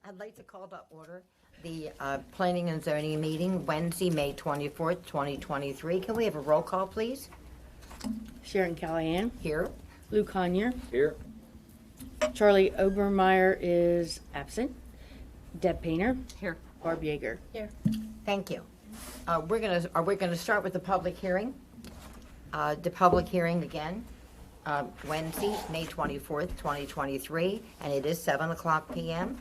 I'd like to call to order the Planning and Zoning meeting Wednesday, May 24th, 2023. Can we have a roll call, please? Sharon Callahan, Here. Lou Conyer, Here. Charlie Obermeyer is absent, Deb Painter, Here. Barb Yeager. Here. Thank you. Are we gonna start with the public hearing? The public hearing again, Wednesday, May 24th, 2023, and it is 7:00 p.m.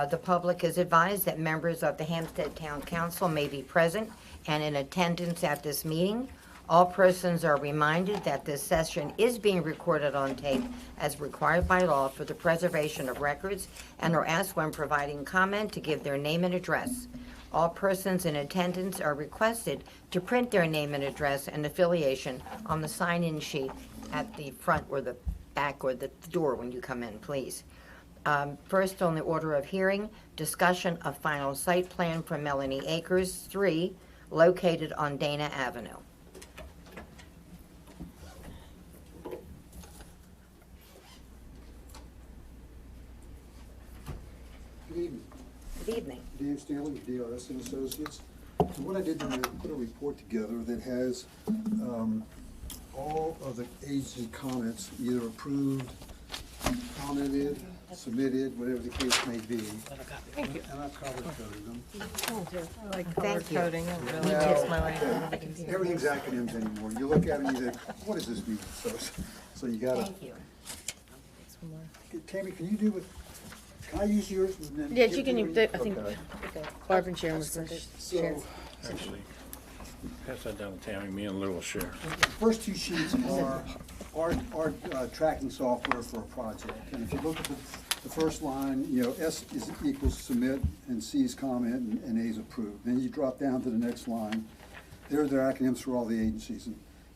The public is advised that members of the Hampstead Town Council may be present and in attendance at this meeting. All persons are reminded that this session is being recorded on tape as required by law for the preservation of records and are asked when providing comment to give their name and address. All persons in attendance are requested to print their name and address and affiliation on the sign-in sheet at the front or the back or the door when you come in, please. First on the order of hearing, discussion of final site plan for Melanie Acres 3, located on Dana Avenue. Good evening. Good evening. Dave Stanley, DRS and Associates. So what I did was I put a report together that has all of the agency comments, either approved, commented, submitted, whatever the case may be. Thank you. And I've color coded them. I like color Thank you. coding, it really Now, takes my life out of the computer. Everything's acronyms anymore. You look at it and you think, what does this mean? So you gotta, Thank you. Tammy, can you do it? Can I use yours? and then Yes, give you can, you- I think Okay. Barb and Sharon was first. So, Actually, pass that down to Tammy, me and Lou will share. the first two sheets are our tracking software for a project. And if you look at the first line, you know, S is equals submit, and C is comment, and A is approved. Then you drop down to the next line. There are their acronyms for all the agencies.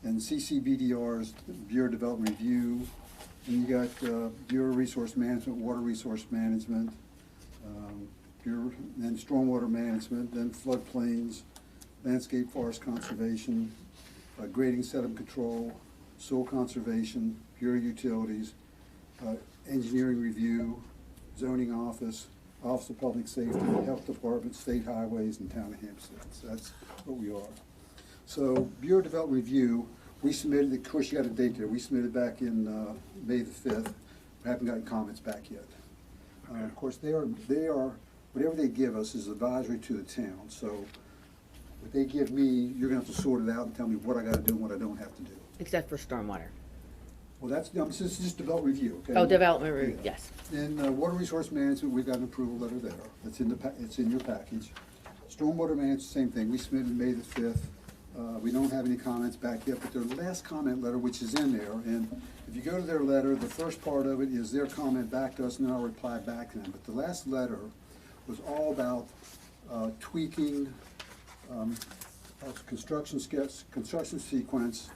And CCBDRs, Bureau of Development Review, and you got Bureau of Resource Management, Water Resource Management, Bureau, then Stormwater Management, then floodplains, Landscape Forest Conservation, Grading Sediment Control, Soil Conservation, Bureau of Utilities, Engineering Review, Zoning Office, Office of Public Safety, Health Department, State Highways, and Town of Hampstead. So that's what we are. So Bureau of Development Review, we submitted, of course you got a date there, we submitted back in May the 5th. We haven't gotten comments back yet. Of course, they are, whatever they give us is advisory to the town. So what they give me, you're gonna have to sort it out and tell me what I gotta do and what I don't have to do. Except for stormwater. Well, that's, this is just development review, okay? Oh, development review, yes. Then Water Resource Management, we've got an approval letter there. It's in it's in your package. Stormwater Management, same thing. We submitted May the 5th. We don't have any comments back yet, but their last comment letter, which is in there, and if you go to their letter, the first part of it is their comment back to us, and then I'll reply back to them. But the last letter was all about tweaking construction sketch, construction sequence,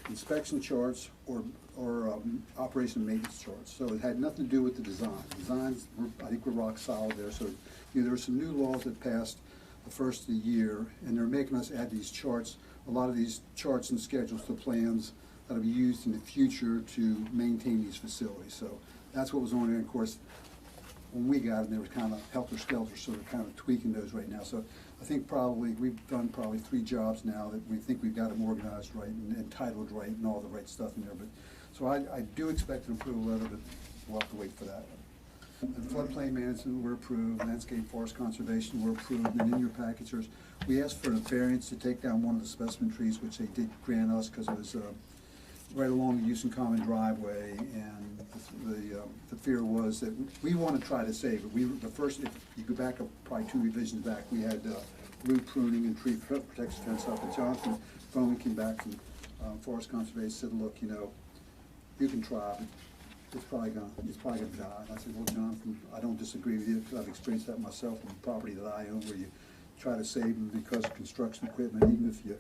inspection charts, or operation and maintenance charts. So it had nothing to do with the design. Designs, I think, were rock solid there. So there were some new laws that passed the first of the year, and they're making us add these charts, a lot of these charts and schedules to plans that'll be used in the future to maintain these facilities. So that's what was on there. Of course, when we got them, they were kind of helter-skelter, so we're kind of tweaking those right now. So I think we've done probably 3 jobs now that we think we've got them organized right and entitled right and all the right stuff in there. But so I do expect an approval letter, but we'll have to wait for that. And floodplain management, we're approved. Landscape forest conservation, we're approved. And in your package, we asked for a variance to take down one of the specimen trees, which they did grant us because it was right along the Houston Common driveway. And the fear was that we want to try to save it. The first, if you go back up probably 2 revisions back, we had root pruning and tree protection fence up. And Jonathan finally came back from Forest Conservation, said, look, you know, you can try, but it's probably gonna die. And I said, well, Jonathan, I don't disagree with you because I've experienced that myself on the property that I own, where you try to save them because of construction equipment, even if you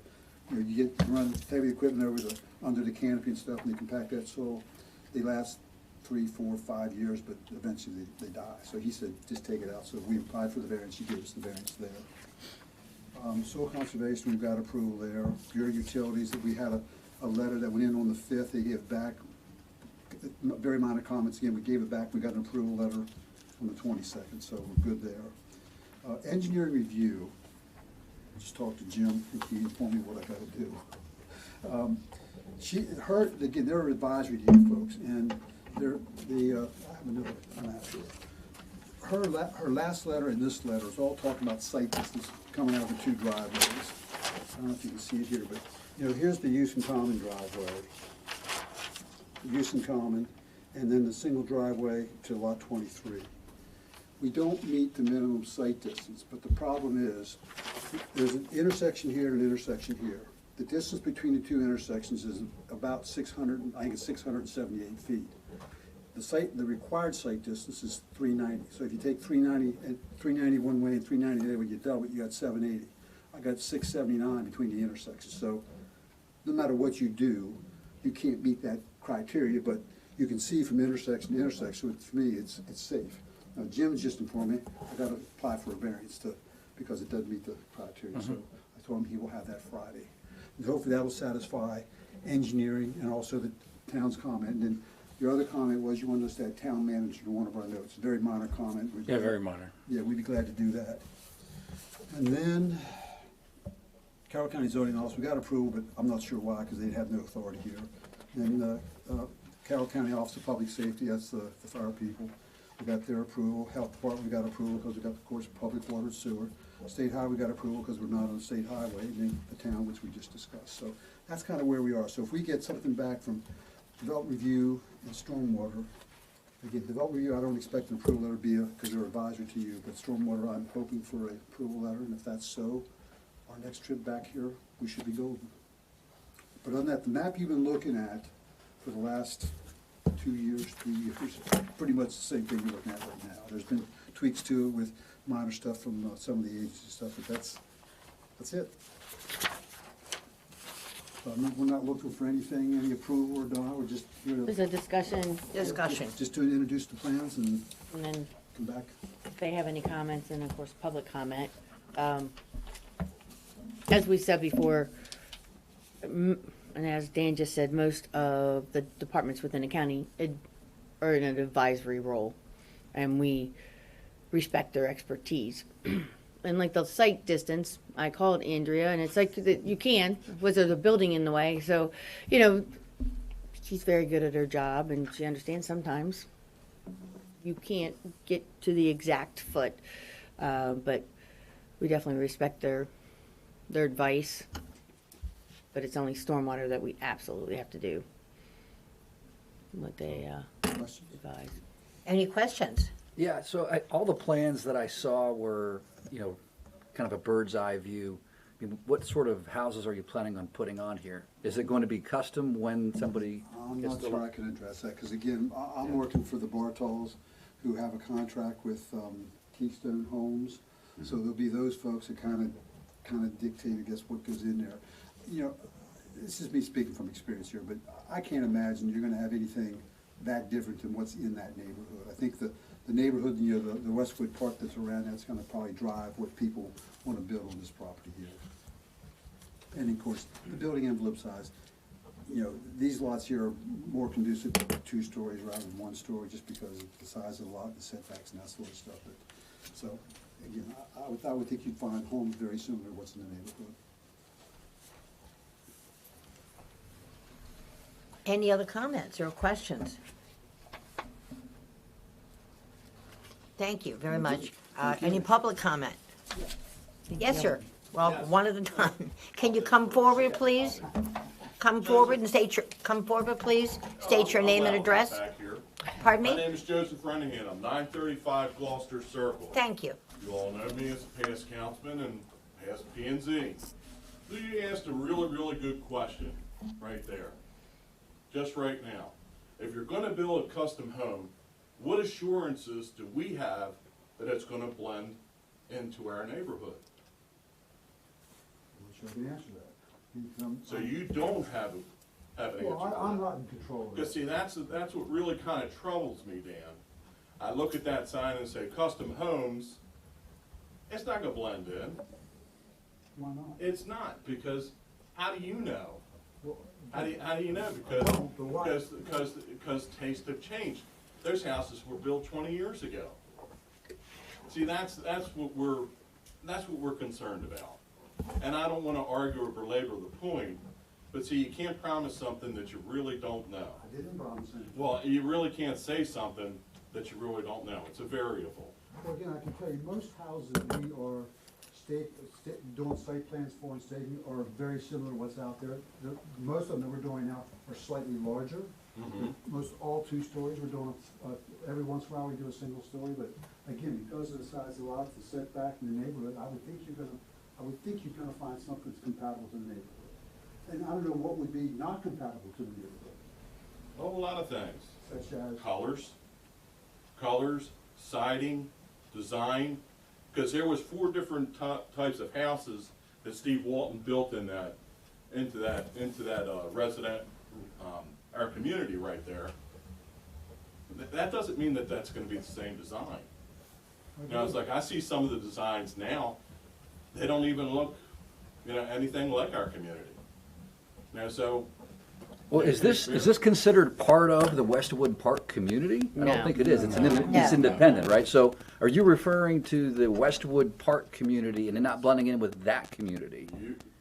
get run heavy equipment under the canopy and stuff, and they compact that soil, they last 3, 4, 5 years, but eventually they die. So he said, just take it out. So we applied for the variance. He gave us the variance there. Soil conservation, we've got approval there. Bureau of Utilities, that we had a letter that went in on the 5th. They gave back very minor comments. Again, we gave it back. We got an approval letter. on the 22nd, so we're good there. Engineering review, just talked to Jim, and he informed me what I gotta do. Again, they're advisory to you folks, and I have a map here. Her last letter and this letter is all talking about site distance coming out of the two driveways. I don't know if you can see it here, but, here's the use and common driveway. Use and common, and then the single driveway to lot 23. We don't meet the minimum site distance, but the problem is, there's an intersection here and an intersection here. The distance between the two intersections is about 678 feet. The required site distance is 390. So if you take 390 and 390 one way and 390 the other way, you double it, you got 780. I got 679 between the intersections. So no matter what you do, you can't meet that criteria, but you can see from intersection to intersection, for me, it's safe. Now, Jim's just informed me, I gotta apply for a variance because it doesn't meet the criteria, so I told him he will have that Friday. And hopefully that will satisfy engineering and also the town's comment. And then your other comment was you wanted us to add town manager to one of our notes, a very minor comment. Yeah, very minor. Yeah, we'd be glad to do that. And then, Carroll County zoning office, we got approval, but I'm not sure why, because they have no authority here. And Carroll County Office of Public Safety, that's the fire people. We got their approval. Health Department, we got approval because we got, of course, public water and sewer. State Highway, we got approval because we're not on the state highway, and then the town, which we just discussed. So that's kind of where we are. So if we get something back from development review and stormwater, again, development review, I don't expect an approval letter because they're advisory to you, but stormwater, I'm hoping for an approval letter, and if that's so, our next trip back here, we should be golden. But on that, the map you've been looking at for the last 2 years, 3 years, pretty much the same thing you're looking at right now. There's been tweaks to it with minor stuff from some of the agency stuff, but that's it. So we're not looking for anything, any approval or denial, we're just here There's to. a discussion, Just to introduce the plans and and then come back. if they have any comments, and of course, public comment. As we said before, and as Dan just said, most of the departments within the county are in an advisory role, and we respect their expertise. And like the site distance, I called Andrea, and it's like that you can, was there a building in the way? So, she's very good at her job, and she understands sometimes you can't get to the exact foot, but we definitely respect their advice. But it's only stormwater that we absolutely have to do. What they Questions? advise. Any questions? Yeah, so all the plans that I saw were, kind of a bird's eye view. I mean, what sort of houses are you planning on putting on here? Is it going to be custom when somebody I'm gets not the sure I can address that, because again, I'm working for the Bartols, who have a contract with Keystone Homes. So there'll be those folks that kind of dictate, I guess, what goes in there. This is me speaking from experience here, but I can't imagine you're gonna have anything that different than what's in that neighborhood. I think the neighborhood, the Westwood Park that's around, that's gonna probably drive what people wanna build on this property here. And of course, the building envelope size, these lots here are more conducive to 2 stories rather than 1 story, just because of the size of the lot, the setbacks and that sort of stuff. So, again, I would think you'd find homes very similar to what's in the neighborhood. Any other comments or questions? Thank you very much. Any public comment? Yes, sir. Well, one at a time. Can you come forward, please? Come forward and come forward, please. State your name and address. Back here. Pardon My me? name is Joseph Renahan. I'm 935 Gloucester Circle. Thank you. You all know me as a past councilman and past P&Z. So you asked a really, really good question right there. Just right now. If you're going to build a custom home, what assurances do we have that it's going to blend into our neighborhood? I'm not sure I can answer that. So you don't have an answer. Well, for I'm that. not in control of Because it. see, that's what really kind of troubles me, Dan. I look at that sign and say, custom homes, it's not gonna blend in. Why not? It's not, because how do you know? Well, How do you know? don't, but why? Because tastes have changed. Those houses were built 20 years ago. See, that's what we're concerned about. And I don't wanna argue or belabor the point, but see, you can't promise something that you really don't know. I didn't promise anything. Well, you really can't say something that you really don't know. It's a variable. Well, again, I can tell you, most houses we are doing site plans for and staging are very similar to what's out there. Most of them that we're doing now are slightly larger. Most all 2 stories, we're doing, every once in a while we do a single story, but again, because of the size of the lots, the setback in the neighborhood, I would think you're gonna find something that's compatible to the neighborhood. And I don't know what would be not compatible to the neighborhood, Oh, a lot of things. such as. Colors, siding, design, because there was 4 different types of houses that Steve Walton built into that resident, our community right there. That doesn't mean that that's gonna be the same design. You know, it's like, I see some of the designs now, they don't even look, anything like our community. So, Well, is this considered part of the Westwood Park community? I No. don't think it is. It's No. independent, right? So are you referring to the Westwood Park community and then not blending in with that community?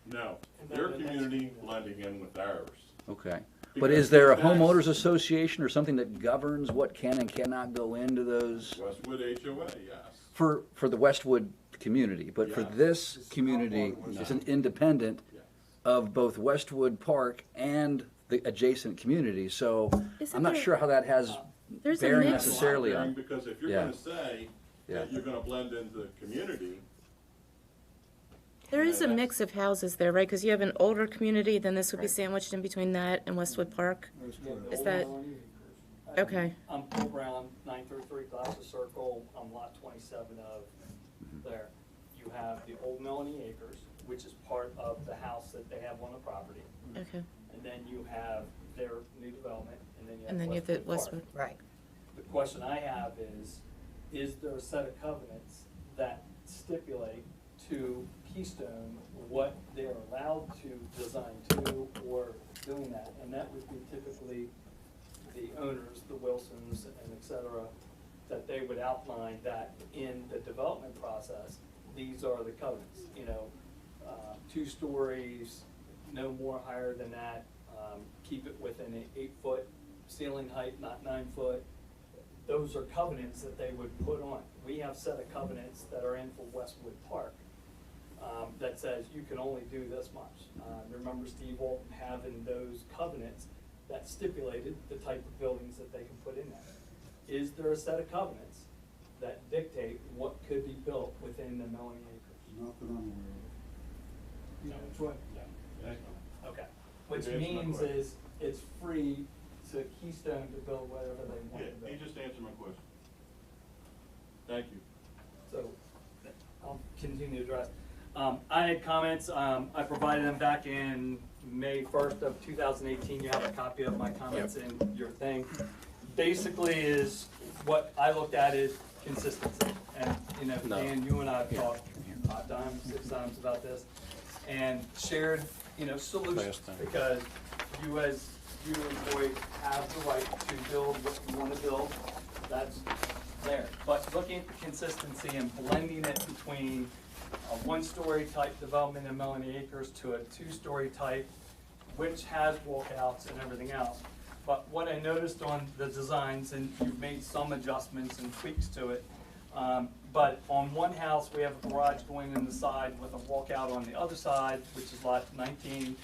no, their community blending in with ours. Okay. But Because is there a that's- homeowners association or something that governs what can and cannot go into those? Westwood HOA, yes. For the Westwood community, but for Yes. this community, it's an independent Yes. of both Westwood Park and the adjacent community, so Isn't I'm not there- sure how that has There's a bearing mix. necessarily on. Because if you're Yeah. gonna say that Yeah. you're gonna blend into the community, There is a that's- mix of houses there, right? Because you have an older community, then this would be sandwiched in between that and Westwood Park. Is that, okay, I'm Paul Brown, 933 Glasser Circle, I'm lot 27 of there. You have the old Melanie Acres, which is part of the house that they have on the property. okay. And then you have their new development, and then you have And then you have the Westwood Park. Westwood. Right. The question I have is there a set of covenants that stipulate to Keystone what they're allowed to design to or doing that? And that would be typically the owners, the Wilsons and et cetera, that they would outline that in the development process, these are the covenants, 2 stories, no more higher than that, keep it within an 8-foot ceiling height, not 9 foot. Those are covenants that they would put on. We have set of covenants that are in for Westwood Park, that says you can only do this much. Remember Steve Walton having those covenants that stipulated the type of buildings that they can put in there. Is there a set of covenants that dictate what could be built within the Melanie Acres? Not that I'm aware No, it's what? Okay, which Answer my means question. is it's free to Keystone to build whatever they want yeah, to build. he just answered my question. Thank you. So I'll continue to address. I had comments, I provided them back in May 1st of 2018. You have a copy of my comments in your thing. Basically is, what I looked at is consistency. And, Dan, you and I have talked 5 times, 6 times about this, and shared, solutions. Last time. Because you employees have the right to build what you want to build. That's there. But looking at the consistency and blending it between a 1-story type development in Melanie Acres to a 2-story type, which has walkouts and everything else. But what I noticed on the designs, and you've made some adjustments and tweaks to it, but on one house, we have a garage going in the side with a walkout on the other side, which is lot 19.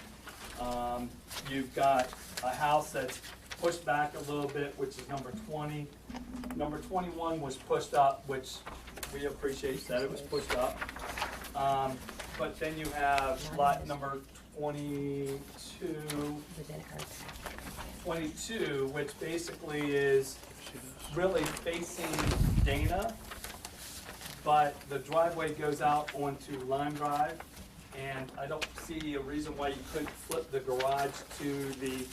You've got a house that's pushed back a little bit, which is number 20. Number 21 was pushed up, which we appreciate that it was pushed up. But then you have lot number 22, which basically is really facing Dana, but the driveway goes out onto Lime Drive, and I don't see a reason why you couldn't flip the garage to the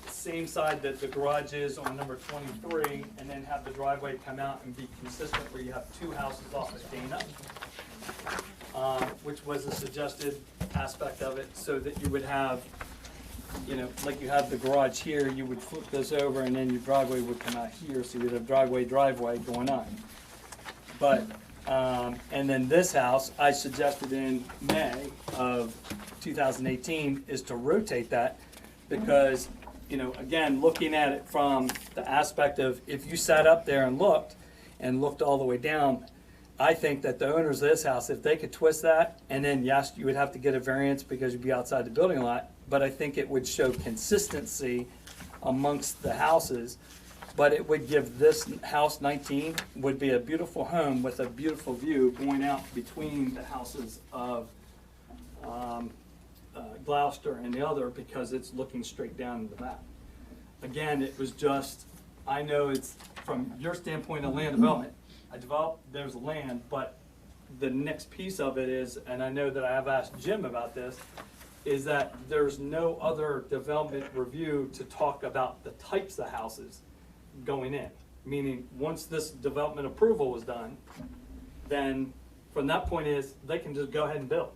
same side that the garage is on number 23, and then have the driveway come out and be consistent where you have 2 houses off of Dana, which was a suggested aspect of it, so that you would have, like you have the garage here, you would flip this over and then your driveway would come out here, so you'd have driveway going on. But, and then this house, I suggested in May of 2018, is to rotate that because, you know, again, looking at it from the aspect of if you sat up there and looked all the way down, I think that the owners of this house, if they could twist that, and then yes, you would have to get a variance because you'd be outside the building lot, but I think it would show consistency amongst the houses. But it would give this house 19 would be a beautiful home with a beautiful view going out between the houses of Gloucester and the other because it's looking straight down the map. Again, it was just, I know it's from your standpoint of land development, I developed, there's land, but the next piece of it is, and I know that I have asked Jim about this, is that there's no other development review to talk about the types of houses going in. Meaning, once this development approval was done, then from that point is, they can just go ahead and build.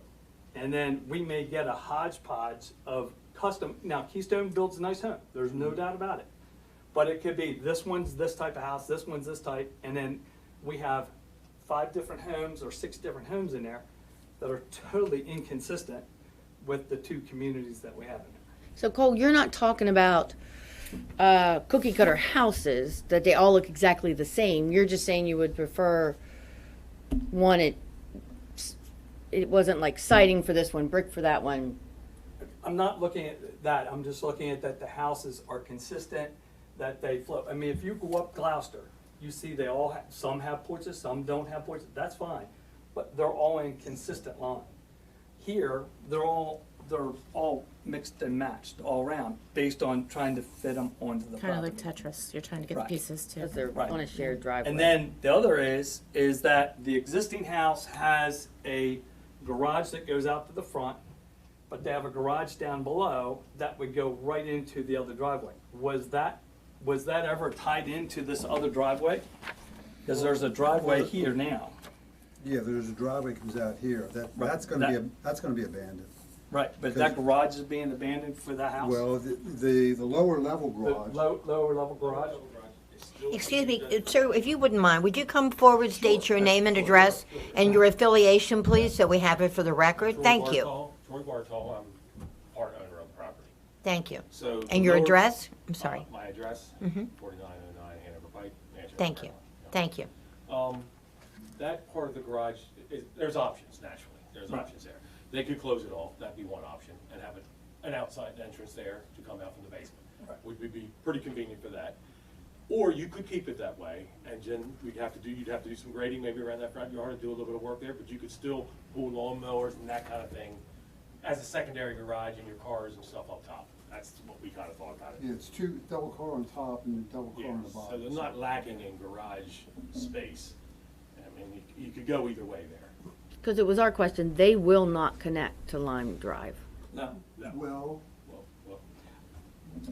And then we may get a hodgepodge of custom, now Keystone builds a nice home, there's no doubt about it. But it could be, this one's this type of house, this one's this type, and then we have 5 different homes or 6 different homes in there that are totally inconsistent with the 2 communities that we have in there. So Cole, you're not talking about cookie cutter houses that they all look exactly the same. You're just saying you would prefer one, it wasn't like siding for this one, brick for that one. I'm not looking at that, I'm just looking at that the houses are consistent, that they flow. I mean, if you go up Gloucester, you see they all have, some have porches, some don't have porches, that's fine. But they're all in consistent line. Here, they're all mixed and matched all around based on trying to fit them onto the Kind of property. like Tetris, you're trying to get the Right. pieces too. Because they're Right. on a shared driveway. And then the other is that the existing house has a garage that goes out to the front, but they have a garage down below that would go right into the other driveway. Was that ever tied into this other driveway? Because there's a driveway here now. Yeah, there's a driveway comes out here, Right. that's gonna be abandoned. Right, but that garage is being abandoned for that house? Well, the lower level The garage, lower level garage? Excuse me, sir, if you wouldn't mind, would you come forward, state your name and address and your affiliation, please, so we have it for the record? Thank you. Troy Bartol, I'm part owner of the property. Thank you. So. And your lower- address? I'm sorry. My address, Mhm. 4909 Hanover Pike, Manchester. Thank you. Thank you. That part of the garage, there's options, naturally, there's Right. options there. They could close it off, that'd be one option, and have an outside entrance there to come out from the basement. Right. Would be pretty convenient for that. Or you could keep it that way, and then you'd have to do some grading maybe around that front yard and do a little bit of work there, but you could still pull lawnmowers and that kind of thing as a secondary garage and your cars and stuff up top. That's what we kind of thought about it. yeah, it's 2 double car on top and double car Yeah, on the so bottom. they're not lacking in garage space. I mean, you could go either way there. Because it was our question, they will not connect to Lime Drive. No. Well, Well,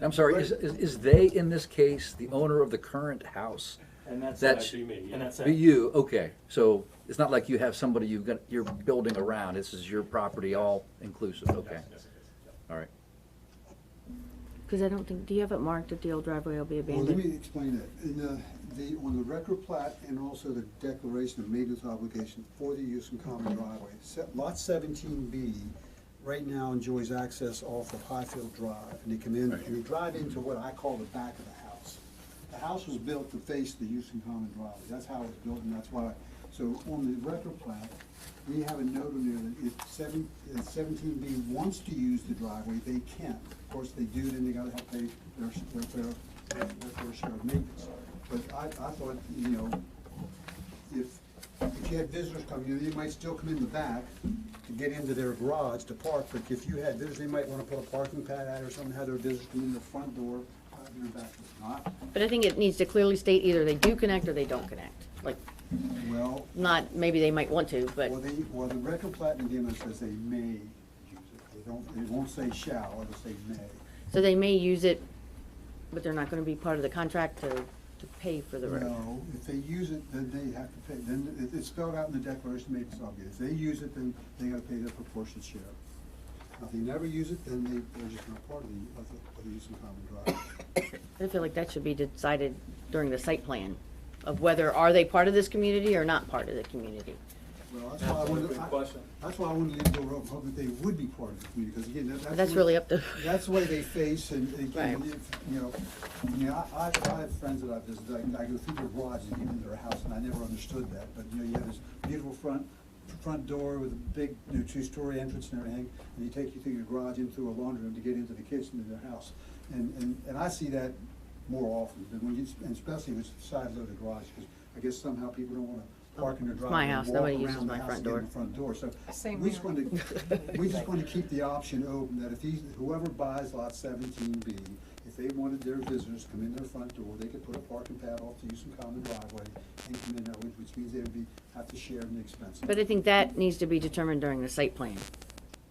I'm sorry, is they, in this case, the owner of the current house? And that's. That's- that'd be me, yeah. And that's Be it. you, okay, so it's not like you have somebody you're building around, this is your property all inclusive, okay, Yes, it is. Yep. all right. Because I don't think, do you have it marked that the old driveway will be well, let abandoned? me explain that. On the record plat and also the declaration of maintenance obligation for the use in common driveway, lot 17B right now enjoys access off of Highfield Drive, and they come in, and they drive into what I call the back of the house. The house was built to face the use in common driveway, that's how it was built, and that's why, so on the record plat, we have a note in there that if 17B wants to use the driveway, they can. Of course, they do, then they gotta have to pay their fair share of maintenance. But I thought, you know, if you had visitors come, you might still come in the back to get into their garage to park, but if you had visitors, they might wanna put a parking pad out or something, have their visitors come in the front door, in the back, not, But I think it needs to clearly state either they do connect or they don't connect. Like, well, not, maybe they might want to, but well, the record plat in the agreement says they may use it. It won't say shall, it'll say may. so they may use it, but they're not gonna be part of the contract to pay for the road. No, if they use it, then they have to pay, then it's spelled out in the declaration, maybe it's obvious. If they use it, then they gotta pay their proportionate share. Now, if they never use it, then they're just not part of the use in common drive. I feel like that should be decided during the site plan. of whether are they part of this community or not part of the community. Well, that's why I wanted, that's why I wanted to leave the door open, hoping that they would be part of the community, because again, But that's really up to, that's the way they face, and again, Right. if, you know, I mean, I have friends that I've visited, I go through their garages and get into their house, and I never understood that, but, you know, you have this beautiful front door with a big, you know, two-story entrance and everything, and you take you through your garage in through a laundry room to get into the kitchen in their house. And I see that more often than when you, and especially with side-loaded garage, because I guess somehow people don't wanna park in their driveway. my and house. walk Nobody around uses the my house front and get door. in the front door, so Same we just here. want to, we just want to keep the option open that if whoever buys lot 17B, if they wanted their visitors to come in their front door, they could put a parking pad off to use some common driveway and come in there, which means they would have to share in the expense. but I think that needs to be determined during the site plan.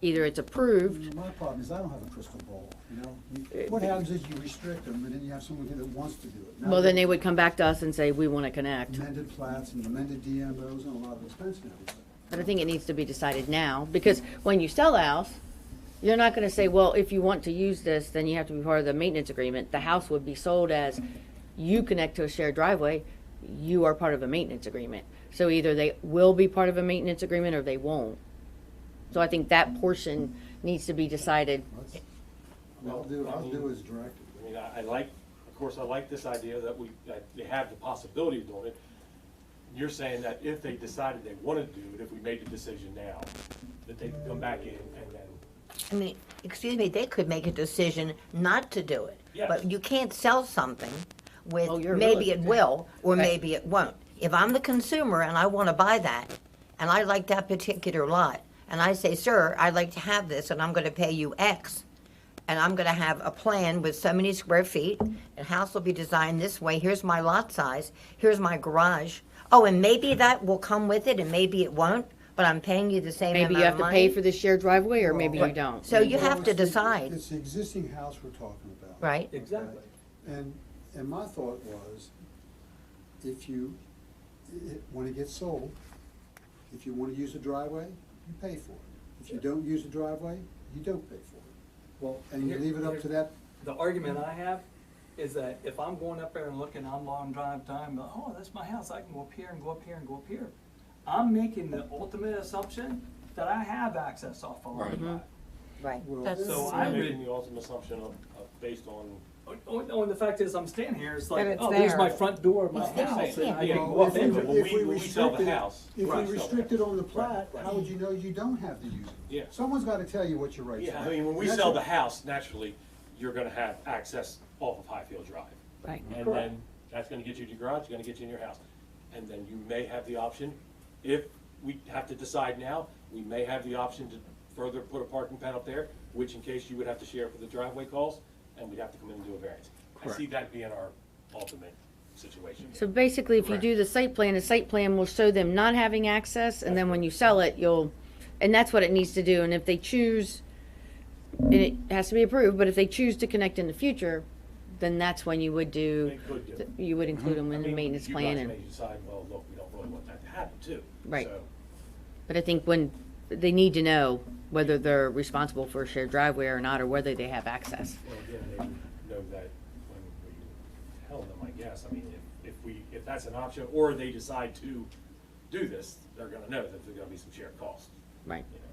Either it's approved, My problem is I don't have a crystal ball, you know? What happens is you restrict them, and then you have someone here that wants to do it. Now well, then they would come back to us and say, we want to connect. Amended plats and amended DMOs and a lot of expense and everything. But I think it needs to be decided now, because when you sell a house, you're not gonna say, well, if you want to use this, then you have to be part of the maintenance agreement. The house would be sold as, you connect to a shared driveway, you are part of a maintenance agreement. So either they will be part of a maintenance agreement or they won't. So I think that portion needs to be decided. I'll do as directed. I mean, I like, of course, I like this idea that that they have the possibility of doing it. You're saying that if they decided they wanted to do it, if we made the decision now, that they could come back in and then, I mean, excuse me, they could make a decision not to do it. Yes. But you can't sell something with, Oh, you're maybe really- it will, or Right. maybe it won't. If I'm the consumer and I wanna buy that, and I like that particular lot, and I say, sir, I'd like to have this, and I'm gonna pay you X, and I'm gonna have a plan with so many square feet, and house will be designed this way, here's my lot size, here's my garage. Oh, and maybe that will come with it, and maybe it won't, but I'm paying you the same amount of Maybe money. you have to pay for the shared driveway, or maybe you Right. don't. So you Well, have to it's the- decide, It's the existing house we're talking about. right? Exactly. And my thought was, if you, when it gets sold, if you wanna use the driveway, you pay for it. If you don't use the driveway, you don't pay for it. Well, And you leave it up to that, The argument I have is that if I'm going up there and looking, I'm long drive time, oh, that's my house, I can go up here and go up here and go up here. I'm making the ultimate assumption that I have access off of Right. Line Right. well, That's- So I'm I making would, the ultimate assumption of based on. the fact is, I'm standing here, it's like, And it's oh, there's there. my front door of my It's there, house, yeah. and I Yeah, can go go up up there, into but it. when we sell the house. if Right. we restrict it on the plat, Right. how would you know you don't have to use it? Yeah. Someone's gotta tell you what your rights are. Yeah, I mean, when we That's sell what- the house, naturally, you're gonna have access off of Highfield Drive. Right. And then that's gonna get you to your garage, gonna get you in your house. And then you may have the option, if we have to decide now, we may have the option to further put a parking pad up there, which in case you would have to share for the driveway calls, and we'd have to come in and do a variance. I see that being our ultimate situation. So basically, if you do the site plan will show them not having access, and then when you sell it, and that's what it needs to do, and if they choose, and it has to be approved, but if they choose to connect in the future, then that's when you would do, They could do it. you would include them I in the mean, maintenance you plan, guys and, may decide, well, look, we don't really want that to happen too. Right. So, but I think when, they need to know whether they're responsible for a shared driveway or not, or whether they have access. well, again, they know that when we tell them, I guess, I mean, if that's an option, or they decide to do this, they're gonna know that there's gonna be some shared costs, Right. you know.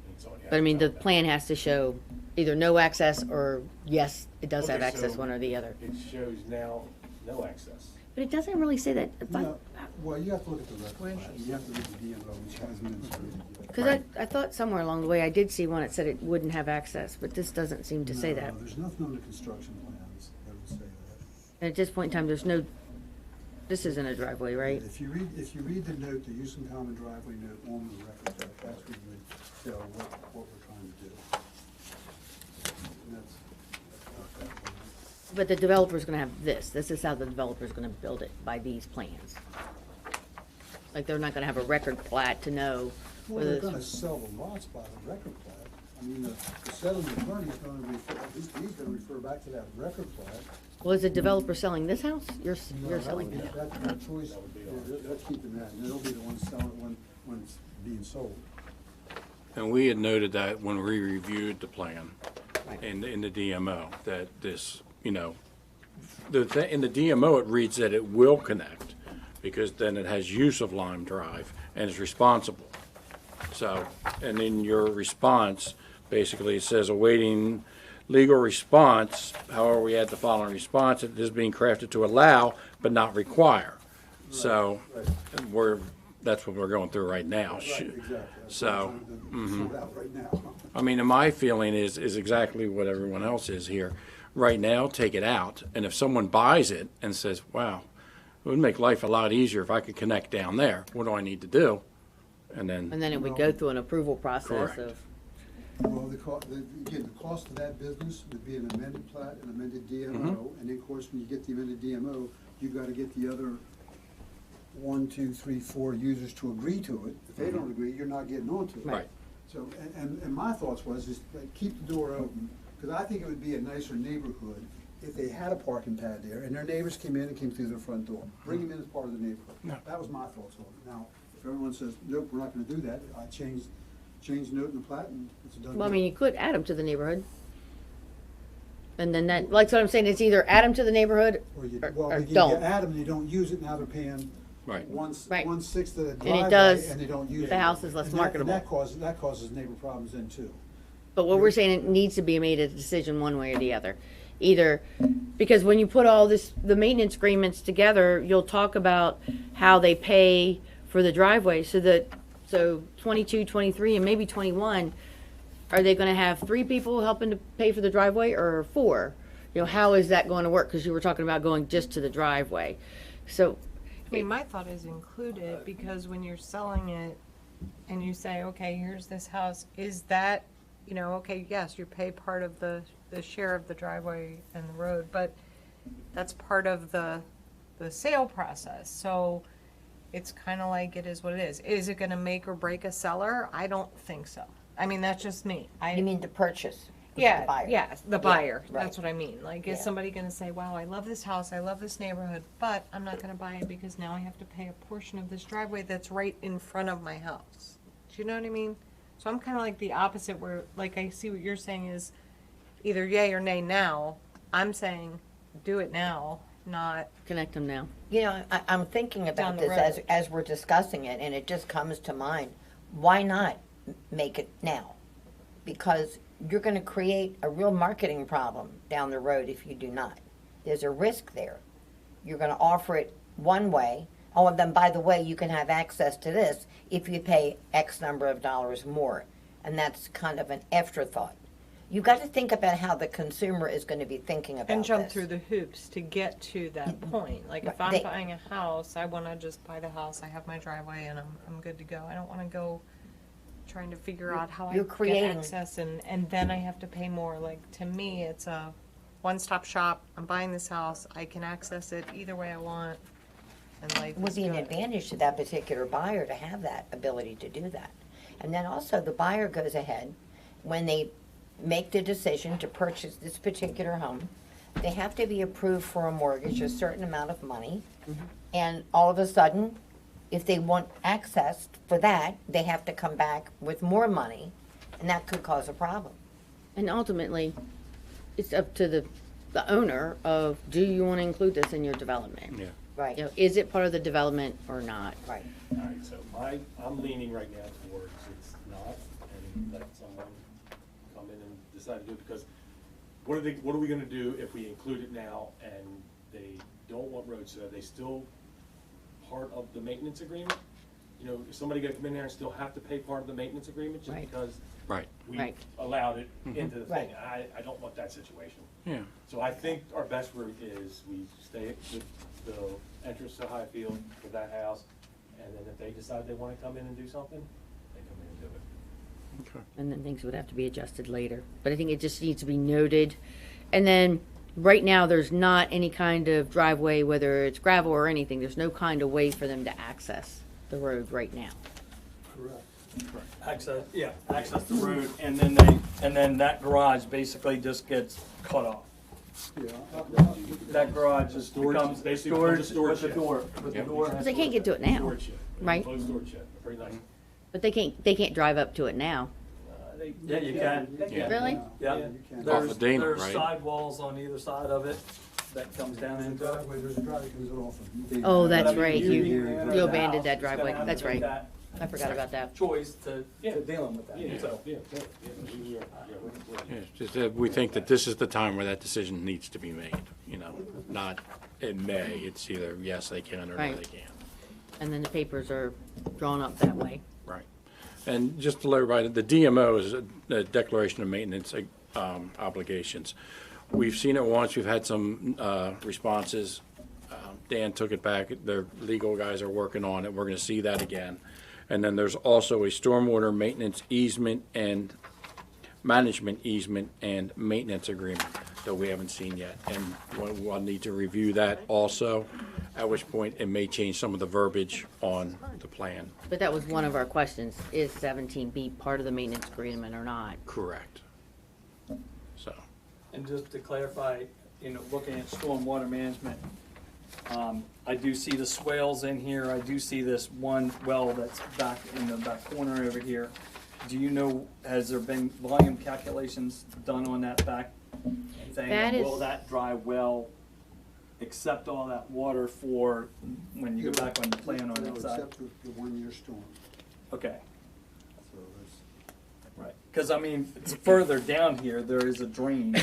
and somebody has But I to mean, tell the them. plan has to show either no access, or yes, it does have Okay, access, so one or the other. It shows now no access. But it doesn't really say that. No, well, you have to look at the record plat, you have to look at the DMO, which hasn't been submitted yet. Because I thought somewhere along the way, I did see one that said it wouldn't have access, but this doesn't seem to say No, that. there's nothing on the construction plans that would say that. And at this point in time, there's no, this isn't a driveway, right? If you read the note, the use and common driveway note on the record plat, that's where you would tell what we're trying to do. And that's not that one. But the developer's gonna have this. This is how the developer's gonna build it, by these plans. Like, they're not gonna have a record plat to know Well, whether they're it's. gonna sell the lots by the record plat. I mean, the settlement attorney is gonna refer, he's gonna refer back to that record plat. Well, is the developer selling this house? You're No, you're that selling would be- it. That choice, yeah, they're keeping that, and they'll be the ones selling it when it's being sold. And we had noted that when we reviewed the plan Right. in the DMO, that this, you know, in the DMO, it reads that it will connect, because then it has use of Lime Drive and is responsible. So, and in your response, basically it says awaiting legal response, however, we add the following response, it is being crafted to allow but not require. So, that's what we're going through right now. Right, exactly. That's So, what I'm trying to sort out right now. I mean, and my feeling is exactly what everyone else is here. Right now, take it out, and if someone buys it and says, wow, it would make life a lot easier if I could connect down there, what do I need to do? And then, And then it would go through an approval process Correct. of, Well, again, the cost of that business would be an amended plat, an amended DMO, and then, of course, when you get the amended DMO, you've got to get the other 1, 2, 3, 4 users to agree to it. If they don't agree, you're not getting onto it. right, So, and my thoughts was, is like, keep the door open, because I think it would be a nicer neighborhood if they had a parking pad there, and their neighbors came in and came through their front door. Bring them in as part of the neighborhood. That was my thoughts on it. Now, if everyone says, nope, we're not gonna do that, I change note in the plat, and it's a done deal. well, I mean, you could add them to the neighborhood. And then that, like what I'm saying, it's either add them to the neighborhood Or you, or well, you don't. add them, and you don't use it, now they're paying right. Right. 1/6 of the And it driveway, does, and they don't use it. the house is less And that- marketable. And that causes neighbor problems then too. But what we're saying, it needs to be made a decision one way or the other. Either, because when you put all this, the maintenance agreements together, you'll talk about how they pay for the driveway, so 22, 23, and maybe 21, are they gonna have 3 people helping to pay for the driveway, or 4? You know, how is that going to work? Because you were talking about going just to the driveway. So, I mean, my thought is include it, because when you're selling it and you say, okay, here's this house, is that, you know, okay, yes, you pay part of the share of the driveway and the road, but that's part of the sale process. So it's kind of like it is what it is. Is it gonna make or break a seller? I don't think so. I mean, that's just me. You mean the purchase? the Yeah, buyer. yeah, the buyer, right. that's what I mean, like, is Yeah. somebody gonna say, wow, I love this house, I love this neighborhood, but I'm not gonna buy it because now I have to pay a portion of this driveway that's right in front of my house? Do you know what I mean? So I'm kinda like the opposite, where, like, I see what you're saying is either yay or nay now. I'm saying, do it now, not, connect them now. You know, I'm thinking Down about the this road. as we're discussing it, and it just comes to mind. Why not make it now? Because you're gonna create a real marketing problem down the road if you do not. There's a risk there. You're gonna offer it one way. Oh, and then by the way, you can have access to this if you pay X number of dollars more. And that's kind of an afterthought. You've got to think about how the consumer is gonna be thinking about this. and jump through the hoops to get to that point. Like, if I'm They- buying a house, I wanna just buy the house, I have my driveway, and I'm good to go. I don't wanna go trying to figure out how I you're get creating- access, and then I have to pay more. Like, to me, it's a one-stop shop. I'm buying this house, I can access it either way I want, and life It would is be an good. advantage to that particular buyer to have that ability to do that. And then also the buyer goes ahead, when they make the decision to purchase this particular home, they have to be approved for a mortgage, a certain amount of money. And all of a sudden, if they want access for that, they have to come back with more money, and that could cause a problem. And ultimately, it's up to the owner of, do you want to include this in your development? Yeah. Right, You know, is it part of the development or not? right. All right, so I'm leaning right now towards it's not, and let someone come in and decide to do it, because what are we gonna do if we include it now and they don't want roads, so are they still part of the maintenance agreement? You know, is somebody gonna come in there and still have to pay part of the maintenance agreement just Right. because Right. we Right. allowed it into the thing? Right. I don't want that situation. Yeah. So I think our best route is we stay with the entrance to Highfield for that house, and then if they decide they wanna come in and do something, they come in and do it. Okay. And then things would have to be adjusted later. But I think it just needs to be noted. And then, right now, there's not any kind of driveway, whether it's gravel or anything, there's no kind of way for them to access the road right now. Correct. Access the road, and then that garage basically just gets cut off. Yeah, That garage just becomes basically becomes a storage storage with the shed. door, with the Yep. door. Because they can't get to it now, Storage shed. right? Closed storage shed, very nice. But they can't drive up to it now. Yeah, you can. Yeah. Really? Yeah, you can. there's, Off of Dana, there's right? sidewalls on either side of it, that comes down into it. There's a driveway that comes off of. Oh, But I that's mean, right, you enter the abandoned house, that it's gonna driveway, have to that's make right. that I forgot about that. choice to Yeah. dealing with that, so. Yeah, we are, Yeah, it's just that we think that this is the time where that decision needs to be made, you know, not in May. It's either yes, they can, or no, Right. they can't. And then the papers are drawn up that way. Right. And just to let everybody, the DMO is a declaration of maintenance obligations. We've seen it once, we've had some responses. Dan took it back, their legal guys are working on it, we're gonna see that again. And then there's also a stormwater maintenance easement and management easement and maintenance agreement that we haven't seen yet. And we'll need to review that also, at which point it may change some of the verbiage on the plan. But that was one of our questions, is 17B part of the maintenance agreement or not? Correct. So, And just to clarify, looking at stormwater management, I do see the swales in here, I do see this one well that's back in the back corner over here. Do you know, has there been volume calculations done on that back thing? That is- Will that dry well accept all that water for when you go back on the plan on that side? Except the 1-year storm, Okay, so that's. right, because I mean, it's further down here, there is a drain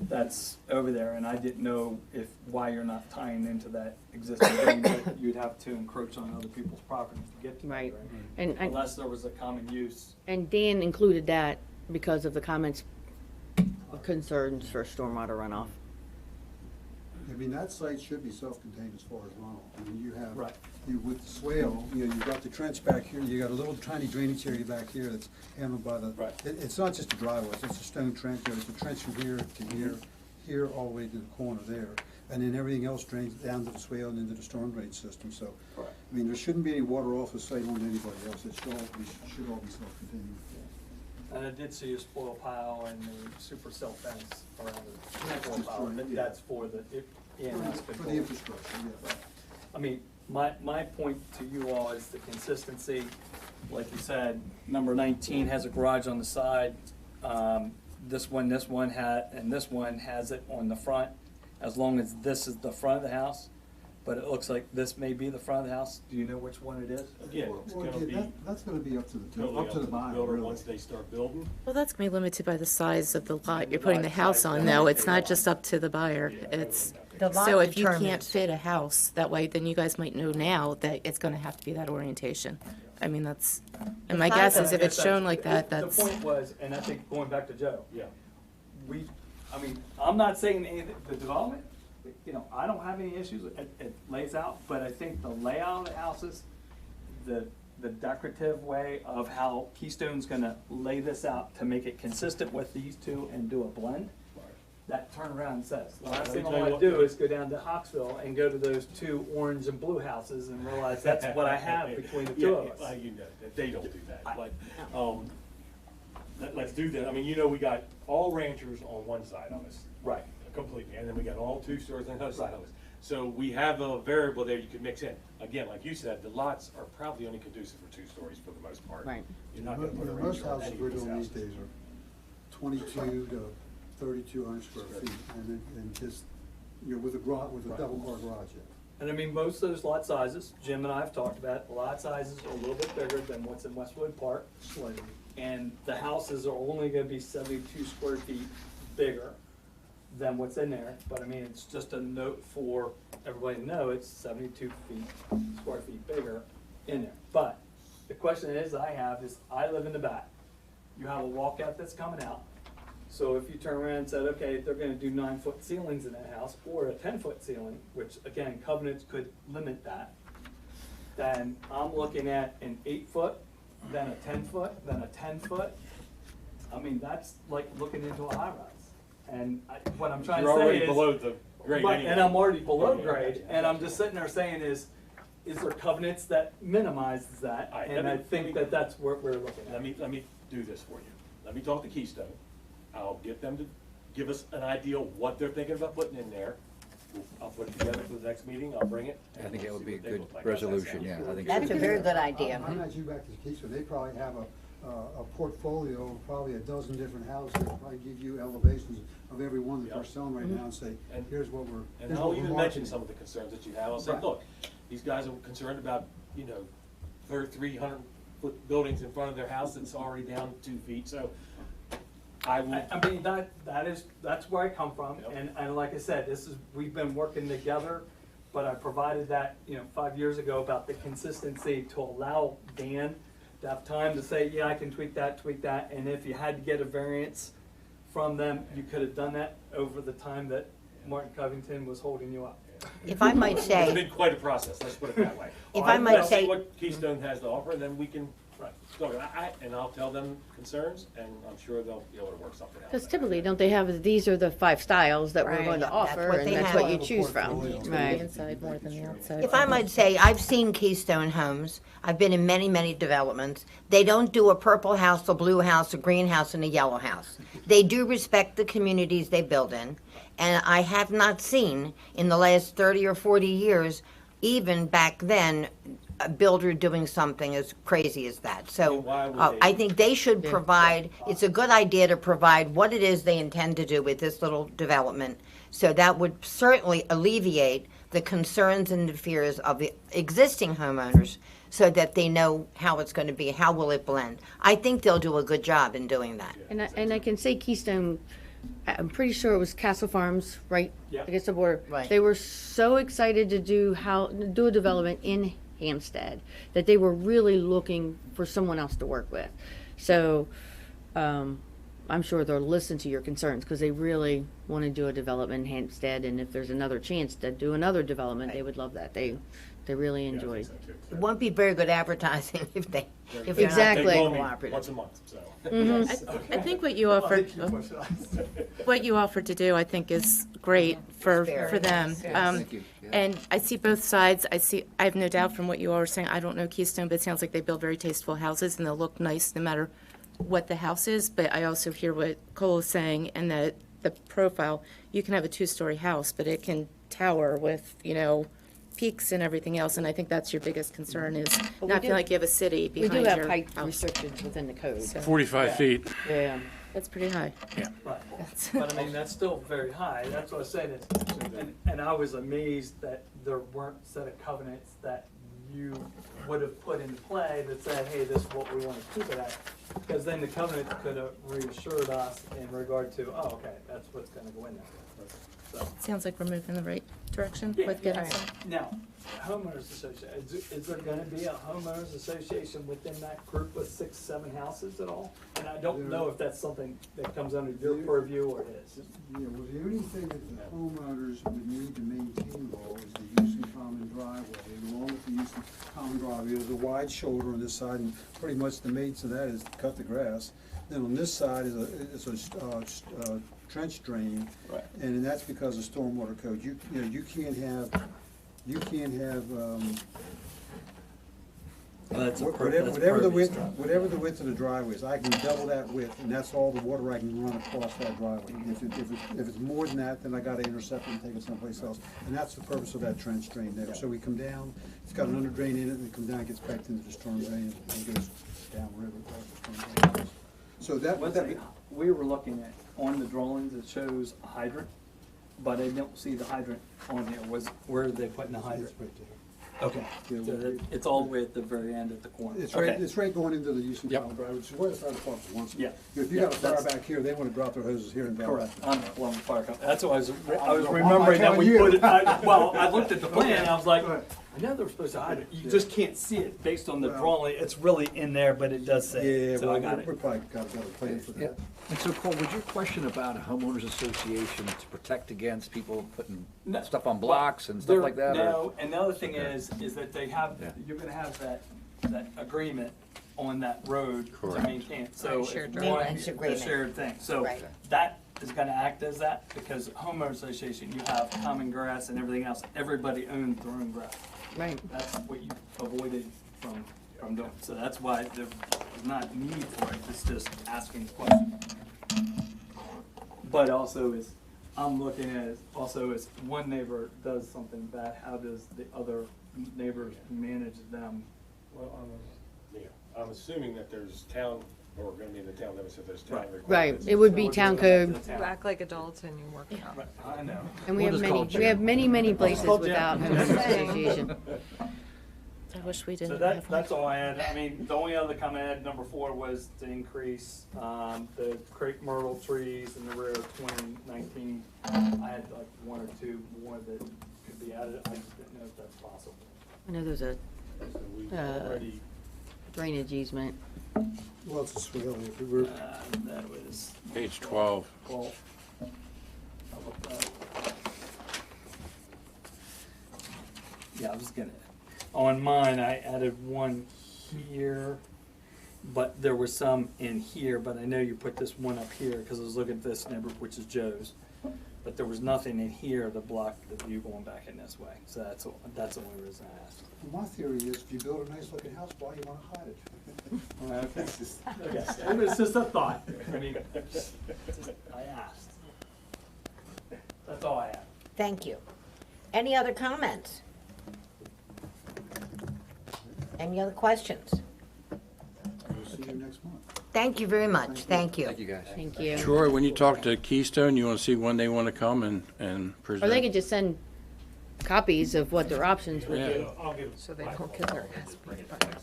that's over there, and I didn't know why you're not tying into that existing drain, but you'd have to encroach on other people's property to get to that Right. drain. And, Unless there was a common use. and Dan included that because of the comments of concerns for stormwater runoff. I mean, that site should be self-contained as far as runoff. I mean, you have, Right. with the swale, you've got the trench back here, you got a little tiny drainage area back here that's handled by the. Right. It's not just a driveway, it's a stone trench, there's a trench from here to here, all the way to the corner there. And then everything else drains down to the swale and into the storm drain system, so. Right. I mean, there shouldn't be any water off the site onto anybody else, it should all be self-contained. And I did see a spoil pile and the super cell fence around the spoil Just pile, right, but yeah. that's for the EMS For the control. infrastructure, yeah. I mean, my point to you all is the consistency. Like you said, number 19 has a garage on the side. This one and this one has it on the front, as long as this is the front of the house. But it looks like this may be the front of the house. Do you know which one it is? Again, it's Well, gonna be that's gonna be up to the, totally up to the buyer, builder really. once they start building. Well, that's gonna be limited by the size of the lot And you're the putting the lot house size, on, yeah. though. It's not just up to the buyer. It's, The lot so if you can't determines- fit a house that way, then you guys might know now that it's gonna have to be that orientation. I mean, that's, and my guess is if it's shown like that, that's. The point was, and I think going back to Joe, Yeah. I'm not saying the development, I don't have any issues, it lays out, but I think the layout of the houses, the decorative way of how Keystone's gonna lay this out to make it consistent with these two and do a blend, that turnaround says, the last thing I wanna do is go down to Hawksville and go to those two orange and blue houses and realize that's what I have between the two of us. You know, that they don't do that, but, let's do that. I mean, we got all ranchers on one side of us. Right. Completely, and then we got all two stores on the other side of us. So we have a variable there you can mix in. Again, like you said, the lots are probably only conducive for 2 stories for the most part. Right. You're not gonna put a Most rancher on houses any we're of these doing these houses. days are 22 to 3,200 square feet, and just, with a double car garage, yeah. And I mean, most of those lot sizes, Jim and I have talked about, the lot sizes are a little bit bigger than what's in Westwood Park. And the houses are only gonna be 72 square feet bigger than what's in there. But I mean, it's just a note for everybody to know, it's 72 square feet bigger in there. But the question is, I live in the back. You have a walkout that's coming out. So if you turn around and said, okay, they're gonna do 9-foot ceilings in that house, or a 10-foot ceiling, which again, covenants could limit that, then I'm looking at an 8-foot, then a 10-foot, then a 10-foot. I mean, that's like looking into a high rise. And what I'm trying to You're say already is. below the grade Right, anyway. and I'm already below Yeah, grade, yeah, and I'm just sitting there saying is there covenants that minimizes that? All right, And let I me- think that that's what we're looking at. Let me do this for you. Let me talk to Keystone. I'll get them to give us an idea of what they're thinking about putting in there. I'll put it together for the next meeting, I'll bring it. I think we'll that would see be a what they good look like. How's that resolution, sound? yeah, I think. That's a very good idea. I'm not you back to the Keystone, they probably have a portfolio of probably a dozen different houses, they'll probably give you elevations of every one that they're Yep. selling right now and say, And- here's what we're, And here's I'll what we're even mention marketing. some of the concerns that you have. I'll say, Right. look, these guys are concerned about, 300-foot buildings in front of their house that's already down 2 feet, so I will. I mean, that's where I come from, Yep. and like I said, we've been working together, but I provided that, 5 years ago about the consistency to allow Dan to have time to say, yeah, I can tweak that, and if you had to get a variance from them, you could have done that over the time that Martin Covington was holding you up. If I might It's say, been quite a process, let's put it that way. If I might Let's say- see what Keystone has to offer, and then we can, talk. And I'll tell them concerns, and I'm sure they'll be able to work something out. Because typically, don't they have, these are the 5 styles that we're Right. going to Yeah, that's offer, what and they that's have. what you choose from. Portfolio. The Right. inside more than the outside. if I might say, I've seen Keystone Homes. I've been in many, many developments. They don't do a purple house, a blue house, a green house, and a yellow house. They do respect the communities they build in. And I have not seen in the last 30 or 40 years, even back then, a builder doing something as crazy as that. So And why would they? I think they should provide, it's a good idea to provide what it is they intend to do with this little development. So that would certainly alleviate the concerns and the fears of the existing homeowners so that they know how it's going to be, how will it blend. I think they'll do a good job in doing that. And I can say Keystone, I'm pretty sure it was Castle Farms, right? Yeah. Against the border. Right. They were so excited to do a development in Hampstead that they were really looking for someone else to work with. So I'm sure they'll listen to your concerns because they really want to do a development in Hampstead. And if there's another chance to do another development, they would love that. They really enjoyed. It won't be very good advertising if they're not Exactly. They being call me cooperative. once a month, so. I think what you offered, what you offered to do, I think is great for them. Thank you. Yeah. And I see both sides. I have no doubt from what you all were saying. I don't know Keystone, but it sounds like they build very tasteful houses and they'll look nice no matter what the house is. But I also hear what Cole is saying and that the profile, you can have a 2-story house, but it can tower with, peaks and everything else. And I think that's your biggest concern is we not do- feeling like you have a city We do behind have your height house. restrictions within the code. So 45 feet. Yeah. that's pretty high. Right. But I mean, that's still very high, that's what I said, and I was amazed that there weren't set of covenants that you would have put into play that said, hey, this is what we want to keep it at. Because then the covenant could have reassured us in regard to, oh, okay, that's what's gonna go in there. So, Sounds like we're moving in the right direction yeah, with getting yeah. some. Now, homeowners association, is there gonna be a homeowners association within that group with 6, 7 houses at all? And I don't know if that's something that comes under your purview or his. Yeah, well, the only thing that the homeowners would need to maintain though is the use of common driveway. And along with the use of common driveway, there's a wide shoulder on this side, and pretty much the maintenance of that is to cut the grass. Then on this side is a trench drain. Right. And that's because of stormwater code. You can't have, whatever the width of the driveway is, I can double that width, and that's all the water I can run across that driveway. If it's more than that, then I gotta intercept it and take it someplace else. And that's the purpose of that trench drain there. So we come down, it's got an under drain in it, and it comes down, gets back into the storm drain, and goes downriver across the storm drain. So We were looking at, on the drawings, it shows a hydrant, but I don't see the hydrant on here. Where are they putting the hydrant? Okay, so it's all the way at the very end at the corner. It's Okay. right going into the use and Yep. common driveway, which is where the fire department wants it. Yeah. If you Yeah, got a fire that's- back here, they wanna drop their hoses here and down. Correct, I'm a Columbus Fire Company. That's what I was I'm remembering that we telling put it, you. I looked at the plan, and I was like, Right. I know they were supposed to hide it. You just can't see it based on the drawing. It's really in there, but it does say Yeah, it, so well, I got we it. probably got a better plan for Yeah. that. And so, Cole, would your question about a homeowners association to protect against people putting No. stuff on blocks and stuff There- like that? or- No, and the other thing is that they have, Yeah. you're gonna have that agreement on that road to Correct. maintain it. So Right, shared it's driveway. one, Maintenance a agreement. shared thing. So Right. that is gonna act as that, because homeowner association, you have common grass and everything else. Everybody owns their own grass. Right. That's what you avoided from doing. So that's why there's not need for it, it's just asking questions. But also is, I'm looking at it, also is one neighbor does something bad, how does the other neighbors manage them? Well, yeah, I'm assuming that there's town, or gonna be in the town limits if there's town Right. requirements. Right, it would be town code, You act like adults and you work it out. Right, I know. and we We'll have just call many, it we have Jim. many places call Jim. without homeowners association. I wish we So didn't that, have one. that's all I had. I mean, the only other comment I had, number 4, was to increase, the crepe myrtle trees in the rear of 2019. I had like 1 or 2 more that could be added. I just didn't know if that's possible. I know there's a So we've Uh, already, drainage easement. Well, it's a swale, if we were, That was, Page 12. well, how about that? Yeah, I was gonna, on mine, I added 1 here, but there was some in here, but I know you put this one up here, cause I was looking at this neighbor, which is Joe's. But there was nothing in here to block the view going back in this way, so that's the only reason I asked. my theory is, if you build a nice looking house, why you wanna hide it? Okay, it's just a thought, I mean, I asked. That's all I have. Thank you. Any other comments? Any other questions? We'll see you next month. Thank you very much, thank you. Thank you, guys. Thank you. Troy, when you talk to Keystone, you want to see when they want to come and present? Or they could just send copies of what their options would Yeah. be. I'll give. So they don't get their ass beat by it.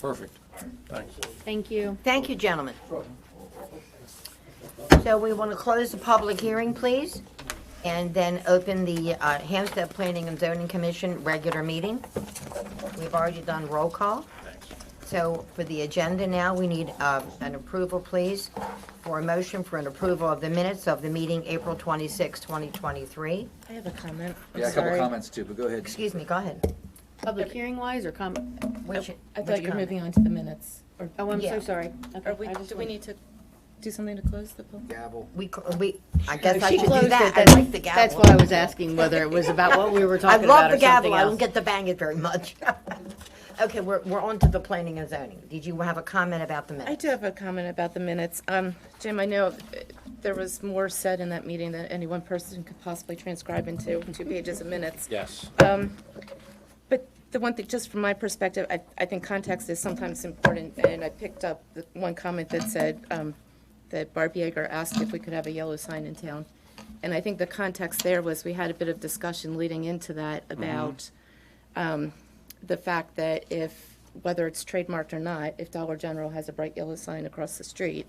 Perfect. Thanks. Thank you. Thank you, gentlemen. So we want to close the public hearing, please, and then open the Hampstead Planning and Zoning Commission regular meeting. We've already done roll call. So for the agenda now, we need an approval, please, for a motion for an approval of the minutes of the meeting April 26, 2023. I have a comment. I'm Yeah, a couple sorry. comments too, but go ahead. Excuse me, go ahead. Public hearing wise or Which- I which thought you were comment? moving on to the minutes. Or Oh, I'm Yeah. so sorry. Okay, are we, I just do we want- need to do something to close the public? Gavel. I guess I She should do closed that. it, I like the gavel. that's why I was asking whether it was about what we were I talking love about the or gavel. something I don't else. get to bang it very much. Okay, we're on to the planning and zoning. Did you have a comment about the minutes? I do have a comment about the minutes. Jim, I know there was more said in that meeting than any one person could possibly transcribe into 2 pages of minutes. Yes. But the one thing, just from my perspective, I think context is sometimes important, and I picked up the one comment that said that Barb Yeager asked if we could have a yellow sign in town. And I think the context there was we had a bit of discussion leading into that about the fact that if, whether it's trademarked or not, if Dollar General has a bright yellow sign across the street,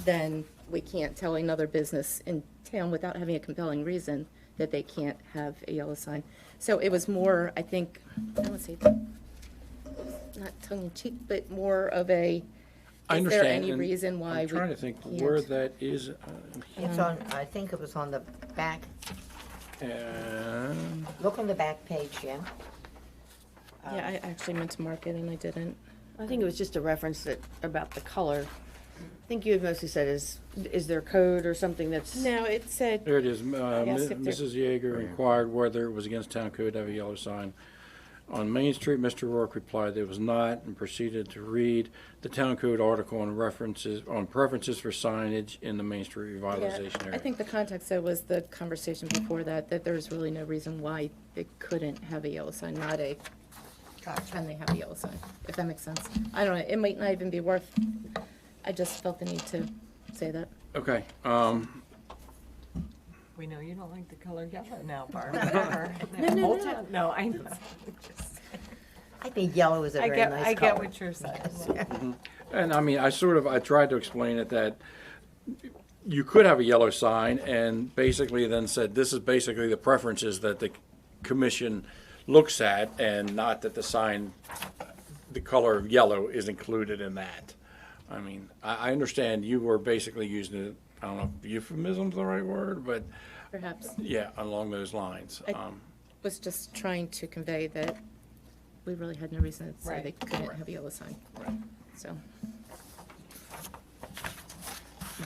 then we can't tell another business in town without having a compelling reason that they can't have a yellow sign. So it was more, I think, I don't want to say, not tongue in cheek, but more of a, I is there understand, any and reason why we I'm trying to think can't? where that is. It's on, I think it was on the back, And look on the back page, yeah. Yeah, I actually meant to mark it and I didn't. I think it was just a reference that, about the color. I think you had mostly said is there code or something that's. No, it said, there it is. Yes, if there- Mrs. Yeager inquired whether it was against town code to have a yellow sign. On Main Street, Mr. Rourke replied that it was not and proceeded to read the town code article on references, on preferences for signage in the Main Street yeah, revitalization area. I think the context there was the conversation before that there's really no reason why they couldn't have a yellow sign, not a, can they have a yellow sign, if that makes sense. I don't know, it might not even be worth, I just felt the need to say that. Okay, We know you don't like the color yellow now, Barb, whatever. No, no, I know. I think yellow is a I very get, nice I color. get what you're saying. and I mean, I tried to explain it that you could have a yellow sign and basically then said, this is basically the preferences that the commission looks at and not that the sign, the color of yellow is included in that. I mean, I understand you were basically using it, I don't know if euphemism's the right word, but Perhaps. yeah, along those lines. I- Was just trying to convey that we really had no reason to say they couldn't have a yellow sign. So,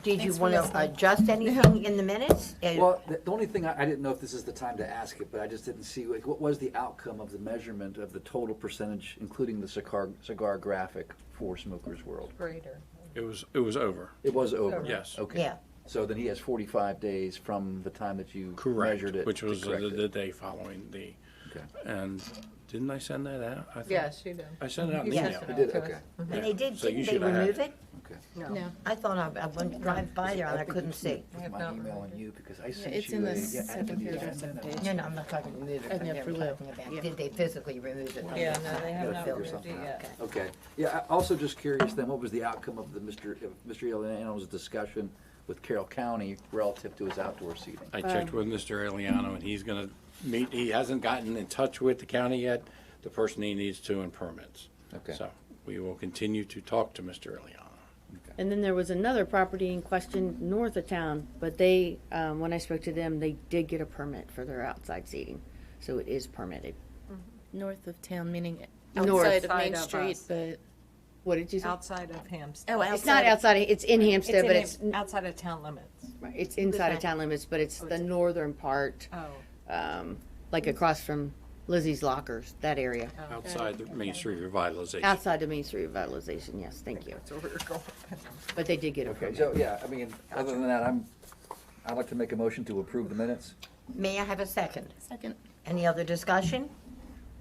Did you Thanks for want to listening. adjust anything in the minutes? Well, the only thing, I didn't know if this is the time to ask it, but I just didn't see, like, what was the outcome of the measurement of the total percentage, including the cigar graphic for Smokers World? Greater. It was over, It was over? yes. Okay. Yeah. So then he has 45 days from the time that you Correct, measured it. which to was correct it. the day following the Okay. And didn't I send that out? I thought- Yes, you did. I sent it out in You email. sent You it did, to us. okay, And they did, So you didn't they should have had remove it. it? okay. No. I thought I went drive by there and I couldn't see. I have My not email removed on it. you, because I sent it's you in a. the yeah, second after the paragraph, agenda, second and No, no, I'm not talking remove it, And but they're they're for Lou. talking about, did they physically remove it? Yeah, no, they have Gotta not figure removed it something out. yet. Okay, yeah, also just curious then, what was the outcome of Mr. Eliano's discussion with Carroll County relative to his outdoor seating? I checked with Mr. Eliano, and he's gonna meet, he hasn't gotten in touch with the county yet, the person he needs to in permits. Okay. So, we will continue to talk to Mr. Eliano. And then there was another property in question north of town, but they, when I spoke to them, they did get a permit for their outside seating. So it is permitted. North of town, meaning North. outside of Main Outside of Street, us. but, What did you say? Outside of Hampstead. oh, outside. It's not outside, it's in Hampstead, but It's it's, in outside of town limits. it's inside of town limits, but it's the northern part, Oh, like across from Lizzie's Lockers, that area. Outside the Main Street revitalization. Outside the Main Street revitalization, yes, thank you. that's where we're going. But they did get a Okay, permit. so, yeah, I mean, other than that, I'd like to make a motion to approve the minutes. May I have a second? Second. Any other discussion?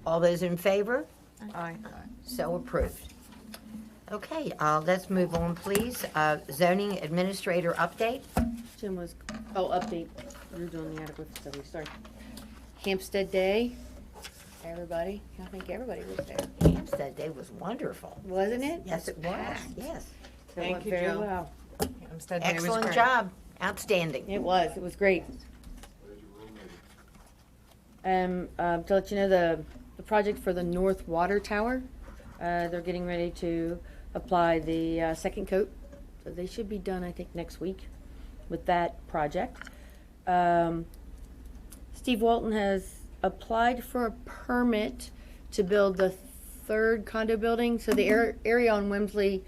All those in favor? Aye. So approved. Okay, let's move on, please. Zoning administrator update. Jim was, update, you're doing the adequate study, sorry. Hampstead Day, everybody, I think everybody was there, Hampstead Day was wonderful. wasn't it? Yes, it was, Packed. yes. It Thank went you, very Jill. well. Hampstead Day was Excellent great. job, outstanding. It was great. To let you know, the project for the North Water Tower, they're getting ready to apply the second coat. So they should be done, I think, next week with that project. Steve Walton has applied for a permit to build the third condo building. So the area on Wemsley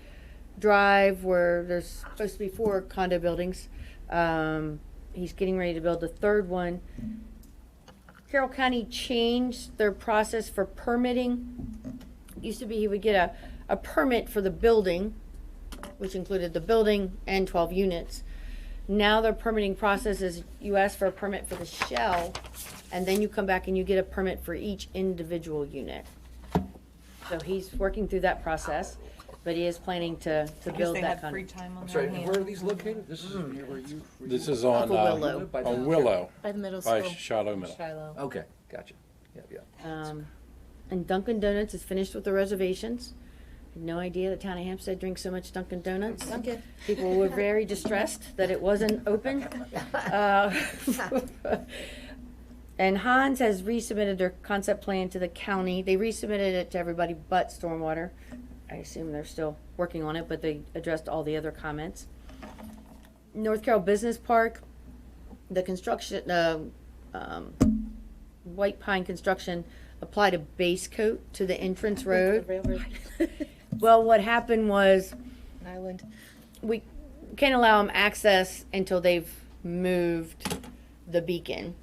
Drive where there's supposed to be 4 condo buildings, he's getting ready to build the third one. Carroll County changed their process for permitting. Used to be he would get a permit for the building, which included the building and 12 units. Now their permitting process is you ask for a permit for the shell, and then you come back and you get a permit for each individual unit. So he's working through that process, but he is planning to Because build they that had kind free of. time on I'm their sorry, hands. where are these located? This is near where you? This is on, Off of Willow. on Willow, By the middle by school. Shiloh Middle. Shiloh. Okay, gotcha. Yeah. And Dunkin' Donuts is finished with the reservations. Had no idea the town of Hampstead drinks so much Dunkin' Donuts. Dunkin'. People were very distressed that it wasn't open. And Hans has resubmitted their concept plan to the county. They resubmitted it to everybody but Stormwater. I assume they're still working on it, but they addressed all the other comments. North Carroll Business Park, the construction, White Pine Construction applied a base coat to the entrance road. Railroad. Well, what happened was Island. we can't allow them access until they've moved the beacon.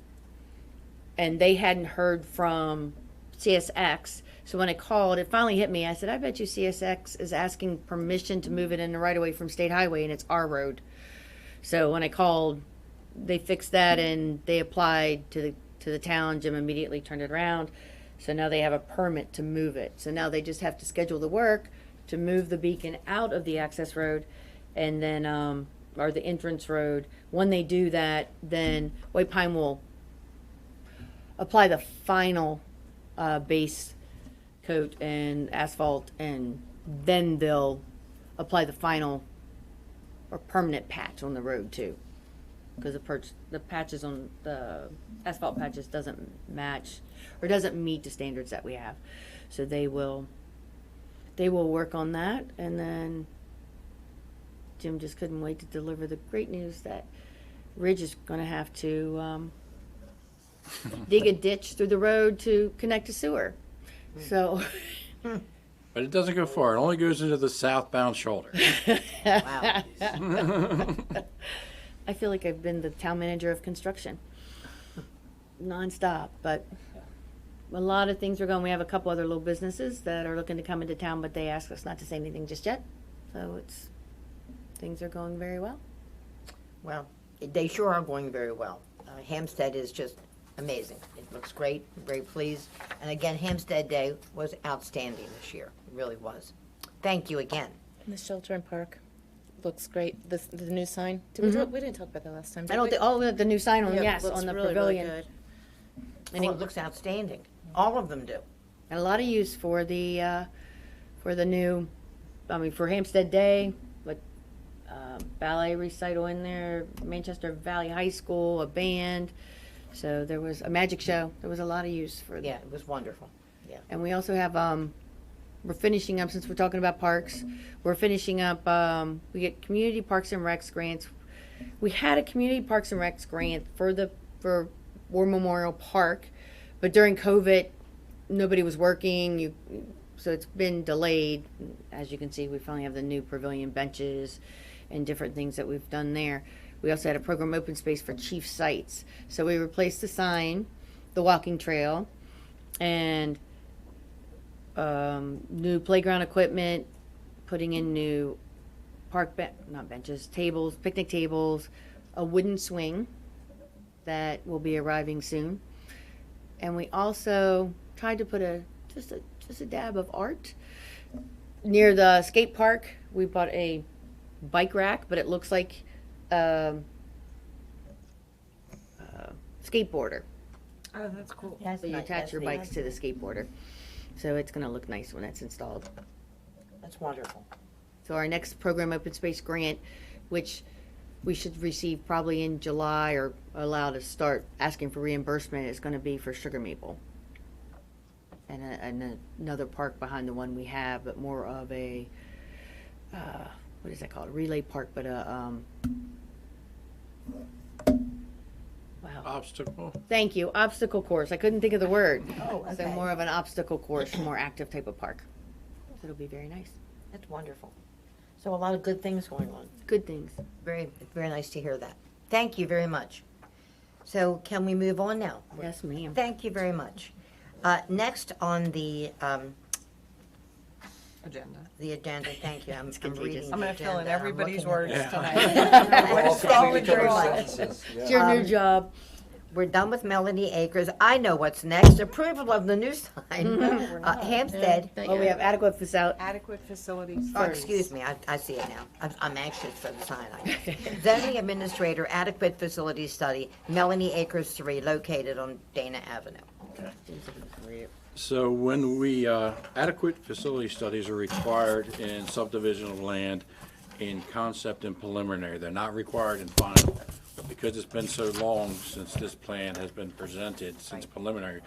And they hadn't heard from CSX. So when I called, it finally hit me. I said, I bet you CSX is asking permission to move it in the right of way from State Highway and it's our road. So when I called, they fixed that and they applied to the town. Jim immediately turned it around. So now they have a permit to move it. So now they just have to schedule the work to move the beacon out of the access road and then, or the entrance road. When they do that, then White Pine will apply the final base coat and asphalt, and then they'll apply the final or permanent patch on the road too. Because the patches on the asphalt patches doesn't match or doesn't meet the standards that we have. So they will work on that, and then Jim just couldn't wait to deliver the great news that Ridge is going to have to dig a ditch through the road to connect to sewer. So, But it doesn't go far, it only goes into the southbound shoulder. Wow. I feel like I've been the town manager of construction nonstop, but a lot of things are going. We have a couple other little businesses that are looking to come into town, but they asked us not to say anything just yet. So things are going very well. Well, they sure are going very well. Hampstead is just amazing. It looks great, very pleased. And again, Hampstead Day was outstanding this year, it really was. Thank you again. The shelter and park looks great. The new sign. We didn't talk about that last time. Did we? The new sign on, Yeah, yes, looks on the really, pavilion. Really good. And Well, it looks outstanding. All of them do. And a lot of use for the new, for Hampstead Day, with ballet recital in there, Manchester Valley High School, a band. So there was a magic show. There was a lot of use for Yeah, that. it was wonderful. Yeah. And we also have, we're finishing up, since we're talking about parks, we're finishing up, we get community parks and recs grants. We had a community parks and recs grant for War Memorial Park, but during COVID, nobody was working, so it's been delayed. As you can see, we finally have the new pavilion benches and different things that we've done there. We also had a program open space for chief sites. So we replaced the sign, the walking trail, and new playground equipment, putting in new not benches, tables, picnic tables, a wooden swing that will be arriving soon. And we also tried to put just a dab of art near the skate park. We bought a bike rack, but it looks like a skateboarder. Oh, that's cool. That's So you nice. attach That's your neat. bikes to the skateboarder. So it's going to look nice when that's installed. That's wonderful. So our next program open space grant, which we should receive probably in July or allow to start asking for reimbursement, is going to be for Sugar Maple. And another park behind the one we have, but more of a, what is that called? A relay park, but wow. Obstacle? Thank you. Obstacle course. I couldn't think of the word. Oh, So okay. more of an obstacle course, more active type of park. So it'll be very nice. That's wonderful. So a lot of good things going on. Good things. Very, very nice to hear that. Thank you very much. So can we move on now? Yes, ma'am. Thank you very much. Next on the Agenda. thank you. I'm contagious. reading I'm the gonna fill in agenda. I'm everybody's looking at words it. tonight. We're all Thank you each very other's much. sentences. It's your new job. We're done with Melanie Acres. I know what's next. Approval of the new sign. we're not. Hampstead. Oh, we have adequate facility. Adequate facilities. Oh, excuse me, I see it now. I'm anxious for the sign. Zoning Administrator, Adequate Facility Study, Melanie Acres 3, located on Dana Avenue. So when we, adequate facility studies are required in subdivision of land in concept and preliminary. They're not required in final. Because it's been so long since this plan has been presented, since preliminary,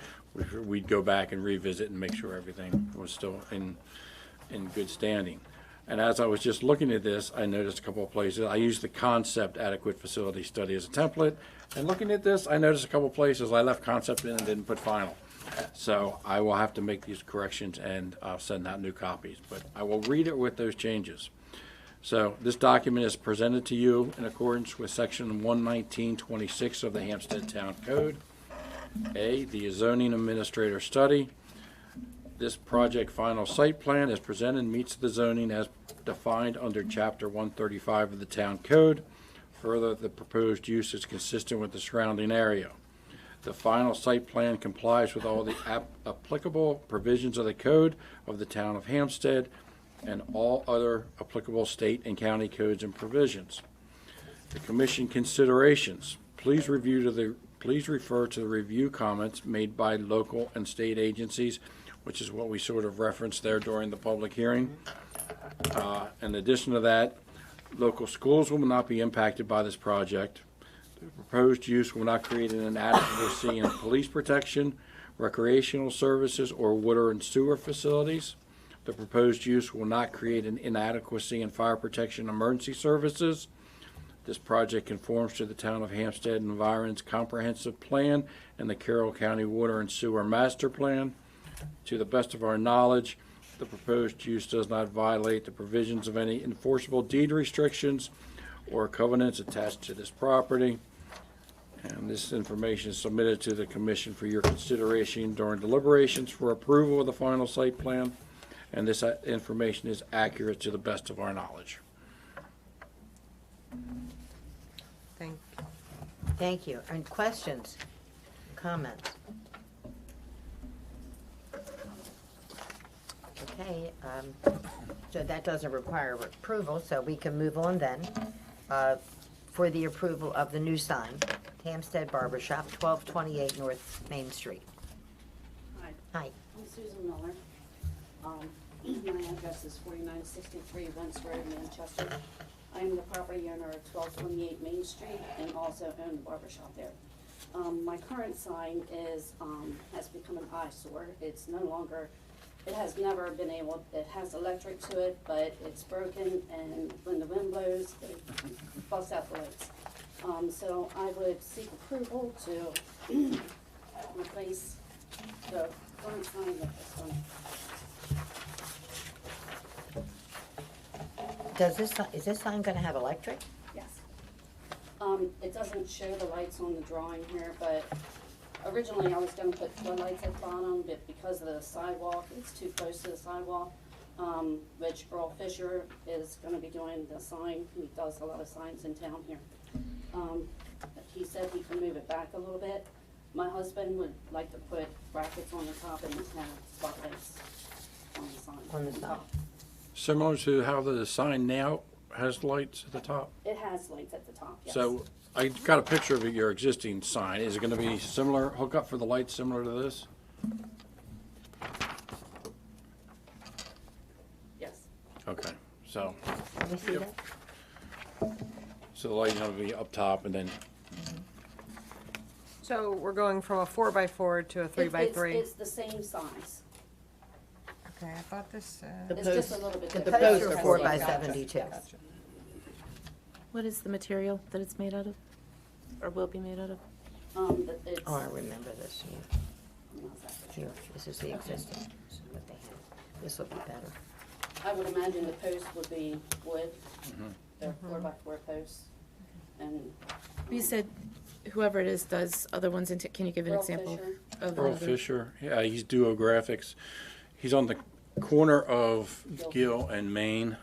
we'd go back and revisit and make sure everything was still in good standing. And as I was just looking at this, I noticed a couple of places. I used the concept adequate facility study as a template. And looking at this, I noticed a couple of places I left concept in and didn't put final. So I will have to make these corrections and I'll send out new copies. But I will read it with those changes. So this document is presented to you in accordance with section 11926 of the Hampstead Town Code. A, the zoning administrator study. This project final site plan is presented and meets the zoning as defined under chapter 135 of the Town Code. Further, the proposed use is consistent with the surrounding area. The final site plan complies with all the applicable provisions of the code of the town of Hampstead and all other applicable state and county codes and provisions. The commission considerations. Please refer to the review comments made by local and state agencies, which is what we sort of referenced there during the public hearing. In addition to that, local schools will not be impacted by this project. The proposed use will not create an inadequacy in police protection, recreational services, or water and sewer facilities. The proposed use will not create an inadequacy in fire protection emergency services. This project conforms to the Town of Hampstead Environment's comprehensive plan and the Carroll County Water and Sewer Master Plan. To the best of our knowledge, the proposed use does not violate the provisions of any enforceable deed restrictions or covenants attached to this property. And this information is submitted to the Commission for your consideration during deliberations for approval of the final site plan. And this information is accurate to the best of our knowledge. Thank Thank you. And questions, comments? Okay, so that doesn't require approval, so we can move on then. For the approval of the new sign, Hampstead Barber Shop, 1228 North Main Street. Hi, Hi. I'm Susan Miller. My address is 4963 Wentz Road, Manchester. I am the property owner of 1228 Main Street and also own the barber shop there. My current sign has become an eyesore. It's no longer, it has never been able, it has electric to it, but it's broken, and when the wind blows, it busts out the lights. So I would seek approval to replace the current sign with this one. Is this sign gonna have electric? Yes. It doesn't show the lights on the drawing here, but originally I was gonna put floodlights at the bottom, but because of the sidewalk, it's too close to the sidewalk. Which Earl Fisher is gonna be doing the sign. He does a lot of signs in town here. He said he can move it back a little bit. My husband would like to put brackets on the top and have spotlights on the sign. On the top. Similar to how the sign now has lights at the top? It has lights at the top, yes. So I got a picture of your existing sign. Is it gonna be similar, hook up for the lights similar to this? Yes. Okay, so, Can we see Yep. that? so the lighting will be up top and then, So we're going from a 4x4 to a 3x3? It's the same size. Okay, I thought this, The It's just a posts- little bit The different. posts posts are are 4 four by by 72. Gotcha. What is the material that it's made out of? Or will be made out of? It's. Oh, I remember this, yeah. I'm not exactly Here, sure. this is the existing, this is what they have. This will be better. I would imagine the post would be wood. They're 4x4 posts. And. You said whoever it is does other ones, can you give an Earl example Fisher. of Earl another? Fisher, yeah, he's Duo Graphics. He's on the corner of Gill and Main,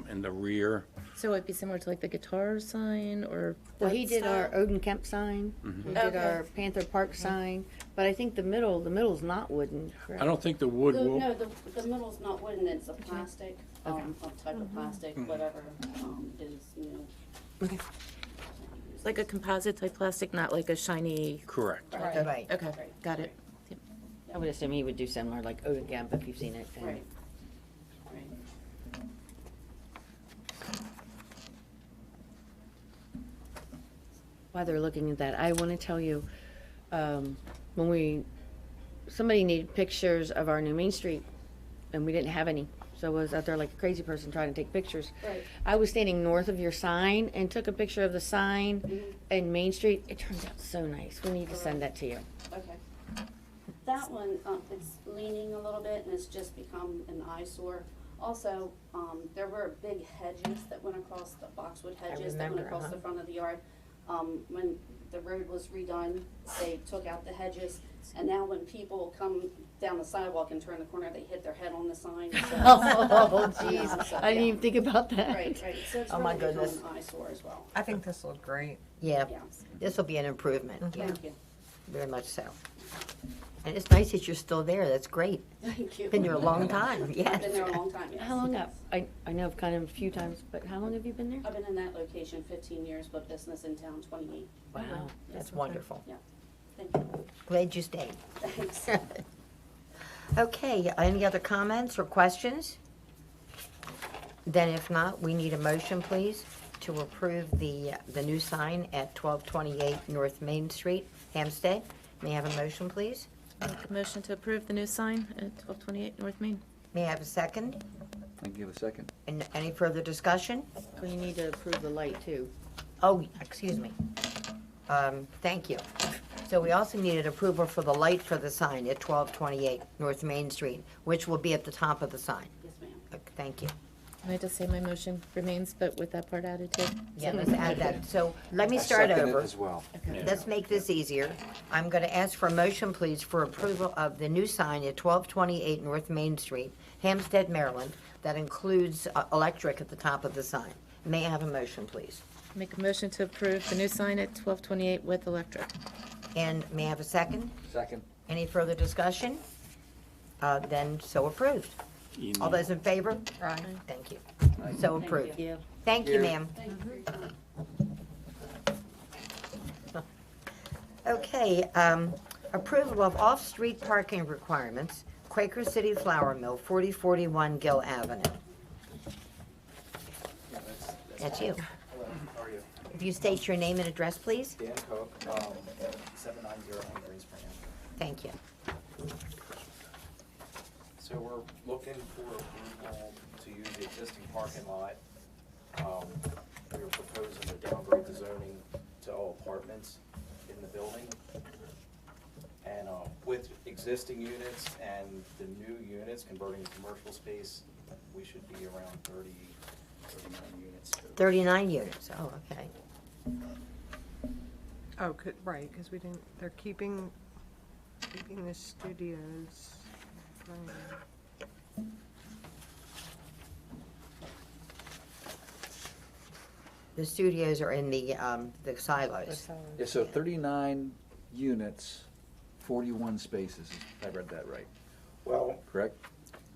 in the rear. So it'd be similar to like the guitar sign or? Well, that he did our style? Odin Kemp sign, he did Okay. our Panther Park sign, but I think the middle's not wooden, correct? I don't think the wood The, will, no, the middle's not wooden, it's a plastic, a type of plastic, whatever, is, Okay. Like a composite type plastic, not like a shiny, correct. Right. Right. okay, Right. got it. I would assume he would do similar, like Odin Kemp, if you've seen it. and- Right. Right. While they're looking at that, I want to tell you, when somebody needed pictures of our new Main Street, and we didn't have any, so I was out there like a crazy person trying to take pictures. Right. I was standing north of your sign and took a picture of the sign and Main Street. It turns out so nice. We need to send that to you. Okay. That one, it's leaning a little bit and it's just become an eyesore. Also, there were big hedges that went across, the boxwood hedges that went remember, across the front of the yard. When the road was redone, they took out the hedges, and now when people come down the sidewalk and turn the corner, they hit their head on the sign. So, Oh, jeez. Yeah, I didn't yeah. even think about that. Right, right. So it's Oh, my really become goodness. an eyesore as well. I think this looked great. Yeah, Yeah. this will be an improvement, yeah, Thank you. very much so. And it's nice that you're still there, that's great. Thank you. Been there a long time, I've yes. been there a long time, yes. How long up? I know I've kind of a few times, but how long have you been there? I've been in that location 15 years, but business in town 28. Wow. That's wonderful. Thank you. Glad you stayed. Thanks. Okay, any other comments or questions? Then if not, we need a motion, please, to approve the new sign at 1228 North Main Street, Hampstead. May I have a motion, please? Make a motion to approve the new sign at 1228 North Main. May I have a second? I can give a second. And any further discussion? We need to approve the light too. Oh, excuse me. Thank you. So we also needed approval for the light for the sign at 1228 North Main Street, which will be at the top of the sign. Yes, ma'am. Okay, thank you. Can I just say my motion remains, but with that part added too? Yeah, let's add that. So let me start over. as well. Let's make this easier. I'm going to ask for a motion, please, for approval of the new sign at 1228 North Main Street, Hampstead, Maryland, that includes electric at the top of the sign. May I have a motion, please? Make a motion to approve the new sign at 1228 with electric. And may I have a second? Second. Any further discussion? Then so approved. You All need- those in favor? Right. Thank you. So approved. you. Thank you, ma'am. Okay, approval of off-street parking requirements, Quaker City Flour Mill, 4041 Gill Avenue. That's you. Hello, how are you? If you state your name and address, please. Dan Cook, 7909 Greenspan. Thank you. So we're looking for approval to use the existing parking lot. We were proposing to downgrade the zoning to all apartments in the building. And with existing units and the new units converting to commercial space, we should be around 39 units. 39 units, oh, okay. Oh, right, because we didn't, they're keeping the studios. Right. The studios are in the The silos. sellers. Yeah, so 39 units, 41 spaces, if I read that right, Well, correct?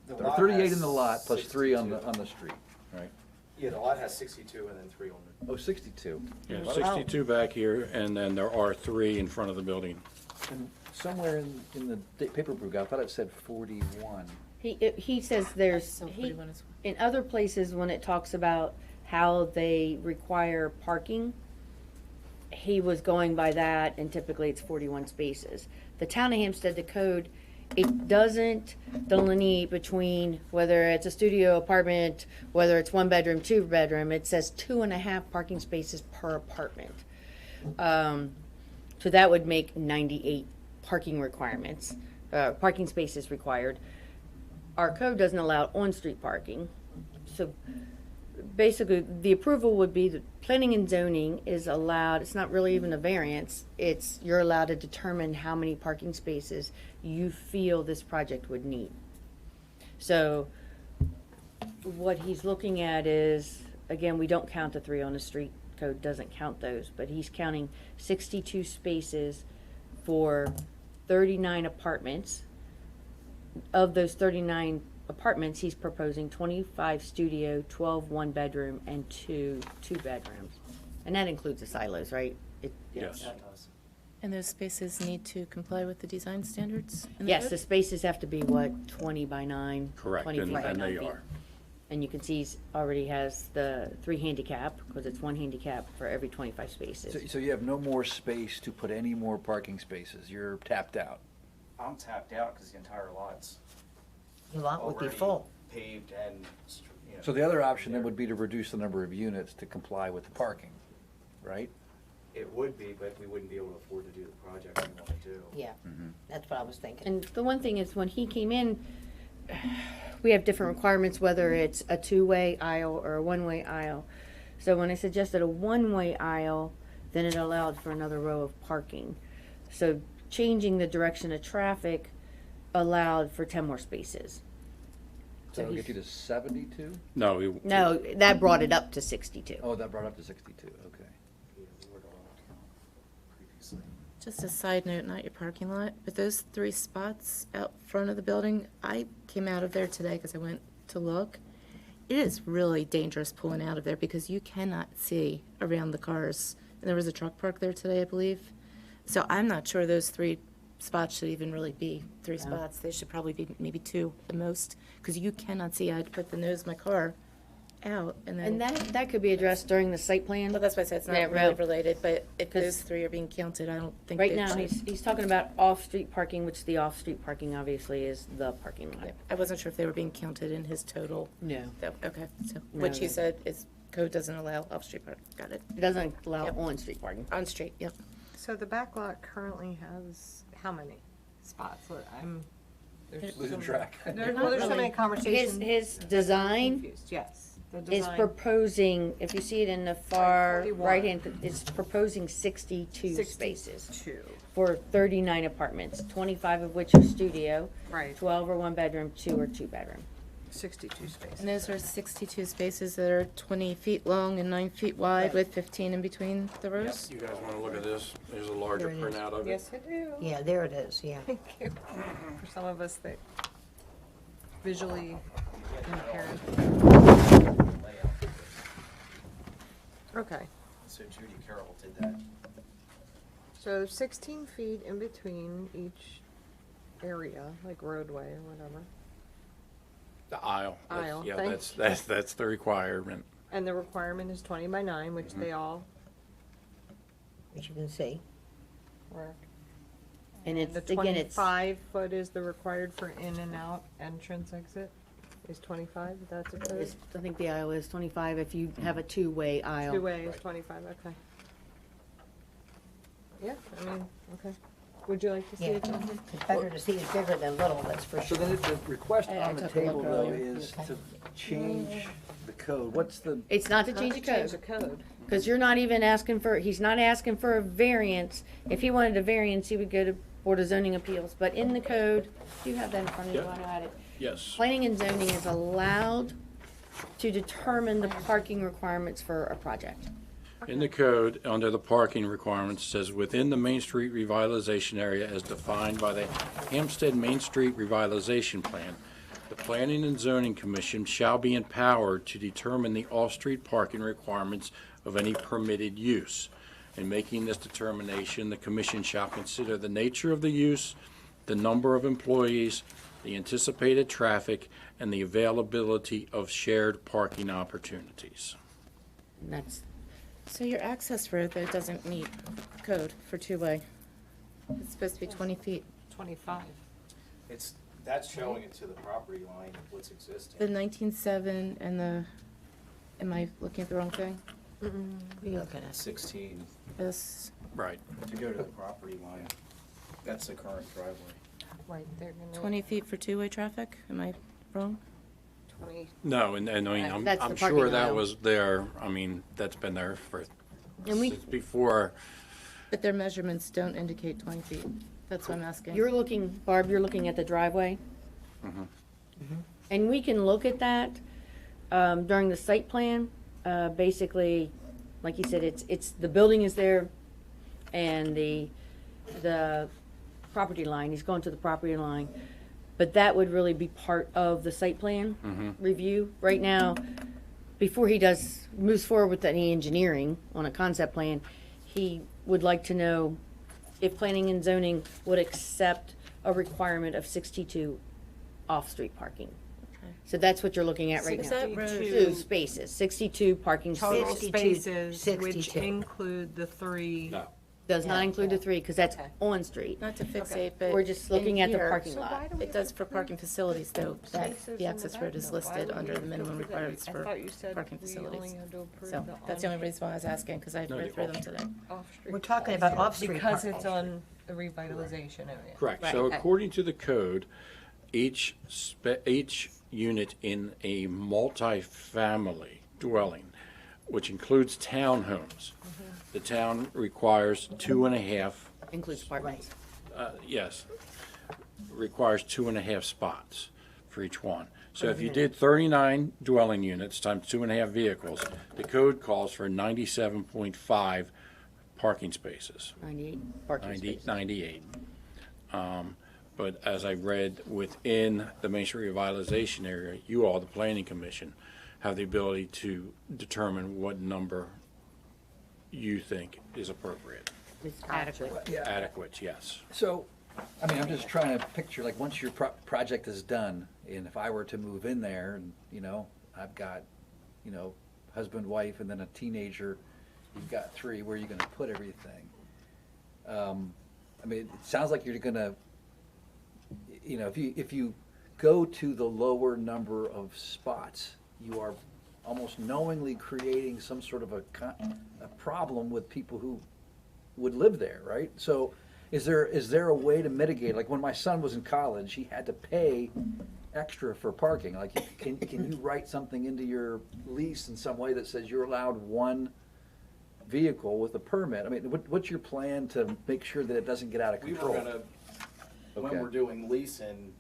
the There are lot 38 has in the lot, plus 3 on 62. the street, right? Yeah, the lot has 62 and then 3 on the. Oh, 62. Yeah, Wow. 62 back here, and then there are 3 in front of the building. And somewhere in the paper book, I thought it said 41. He says there's, So he, 41 is- in other places, when it talks about how they require parking, he was going by that, and typically it's 41 spaces. The town of Hampstead, the code, it doesn't delineate between whether it's a studio apartment, whether it's 1 bedroom, 2 bedroom. It says 2.5 parking spaces per apartment. So that would make 98 parking requirements, parking spaces required. Our code doesn't allow on-street parking. So basically, the approval would be that planning and zoning is allowed, it's not really even a variance, it's, you're allowed to determine how many parking spaces you feel this project would need. So what he's looking at is, again, we don't count the 3 on the street, code doesn't count those, but he's counting 62 spaces for 39 apartments. Of those 39 apartments, he's proposing 25 studio, 12 1-bedroom, and 2 2-bedrooms. And that includes the silos, right? Yes. That does. And those spaces need to comply with the design standards? in the Yes, code? the spaces have to be, what, 20 by 9? Correct, 20 and feet by and 9 they feet. are. And you can see he's already has the 3 handicap, because it's 1 handicap for every 25 spaces. So you have no more space to put any more parking spaces. You're tapped out. I'm tapped out because the entire lot's The lot would be already full. paved and, you know. So the other option then would be to reduce the number of units to comply with the parking, right? It would be, but we wouldn't be able to afford to do the project we want to do. Yeah, that's what I was thinking. And the one thing is, when he came in, we have different requirements, whether it's a 2-way aisle or a 1-way aisle. So when I suggested a 1-way aisle, then it allowed for another row of parking. So changing the direction of traffic allowed for 10 more spaces. So that'll he's- get you to 72? No, No, that brought it up to 62. Oh, that brought up to 62, okay. Yeah, we were going to count previously. Just a side note, not your parking lot, but those 3 spots out front of the building, I came out of there today because I went to look. It is really dangerous pulling out of there because you cannot see around the cars. And there was a truck park there today, I believe. So I'm not sure those 3 spots should even really be 3 spots. They should probably be maybe 2 at most, because you cannot see. I had to put the nose of my car out and then. And that could be addressed during the site plan. Well, that's why I said it's Yeah, not really right. related, but if 'Cause those 3 are being counted, I don't think Right they now, should. he's talking about off-street parking, which the off-street parking obviously is the parking lot. Yeah, I wasn't sure if they were being counted in his total. No. Okay, so, No, what you they- said is code doesn't allow off-street park, got it. It doesn't allow Yep. on-street parking. On street, yep. So the back lot currently has how many spots? Losing track. Well, not there's so really. many conversations. His design Confused, yes. The is design. proposing, if you see it in the far 41. right hand, it's proposing 62 spaces 62. for 39 apartments, 25 of which are studio, Right. 12 are 1-bedroom, 2 are 2-bedroom. 62 spaces. And those are 62 spaces that are 20 feet long and 9 feet wide with 15 in between the rows? You guys wanna look at this? There's a larger There it is. printout of it. Yes, I do. Yeah, there it is, yeah. Thank you. For some of us that visually impaired. Okay, So Judy Carroll did that. so 16 feet in between each area, like roadway or whatever. The aisle. That's- Aisle, Yeah, thank that's the requirement. And the requirement is 20 by 9, which they all As you can see. work. And it's, The again, it's, 25-foot is the required for in and out entrance exit, is 25, that's a code? I think the aisle is 25 if you have a two-way aisle. Two-way is 25, okay. Yeah, I mean, okay. Would you like to see Yeah, it, Jonathan? it's better to see it bigger than little, that's for So sure. then the request I on the took a look table though earlier. is to change the code. What's the, It's not to change the Change the code, code. because you're not even asking for, he's not asking for a variance. If he wanted a variance, he would go to Board of Zoning Appeals, but in the code, do you have that in front of you Yeah. while I had it? Yes. Planning and zoning is allowed to determine the parking requirements for a project. In the code, under the parking requirements, it says within the Main Street revitalization area as defined by the Hampstead Main Street Revitalization Plan, the Planning and Zoning Commission shall be empowered to determine the off-street parking requirements of any permitted use. In making this determination, the commission shall consider the nature of the use, the number of employees, the anticipated traffic, and the availability of shared parking opportunities. And that's, So your access road, though, doesn't meet code for two-way. It's supposed to be 20 feet. 25. That's showing it to the property line, what's The existing. 19.7 and the, am I looking at the wrong thing? What are you looking at? 16, This, Right. to go to the property line, that's the current driveway. Right, they're gonna. 20 feet for two-way traffic? Am I wrong? 20. No, and I mean, I'm, That's the I'm parking sure that aisle. was there, I mean, that's been there for, And we- since before, But their measurements don't indicate 20 feet. That's what I'm asking. you're looking, Barb, you're looking at the driveway? And we can look at that during the site plan. Basically, like you said, it's, the building is there and the property line, he's going to the property line. But that would really be part of the site plan review. Right now, before he moves forward with any engineering on a concept plan, he would like to know if planning and zoning would accept a requirement of 62 off-street parking. So that's what you're looking at right Is now. that road? 62 spaces, 62 parking Total spaces. 62, spaces, which 62. include the 3. no. Does not Yeah. include the 3, because that's Okay. on street. Not to fixate, but. We're just in looking at the here, parking lot. It does for parking facilities, though, that Spaces in the access road is back, though. Why listed would under we the minimum approve that? requirements I for thought you said parking we facilities. only had to approve So that's the only reason why I was asking, because I No, read the through them today. off-street. We're talking about off-street Because parking. it's on the revitalization area. Correct. Right. So Okay. according to the code, each unit in a multifamily dwelling, which includes townhomes, the town requires 2.5, Includes apartments. yes, requires 2.5 spots for each one. So if you did 39 dwelling units times 2.5 vehicles, the code calls for 97.5 parking spaces. 98 parking 90, spaces. 98. But as I read, within the Main Street Revitalization Area, you all, the Planning Commission, have the ability to determine what number you think is appropriate. It's adequate. Adequate, yes. so, I mean, I'm just trying to picture, like, once your project is done, and if I were to move in there, and, you know, I've got, you know, husband, wife, and then a teenager, you've got 3, where are you gonna put everything? I mean, it sounds like you're gonna, you know, if you go to the lower number of spots, you are almost knowingly creating some sort of a problem with people who would live there, right? So is there a way to mitigate, like when my son was in college, he had to pay extra for parking. Like, can you write something into your lease in some way that says you're allowed 1 vehicle with a permit? I mean, what's your plan to make sure that it doesn't get out of We were control? gonna, when Okay. we're doing leasing,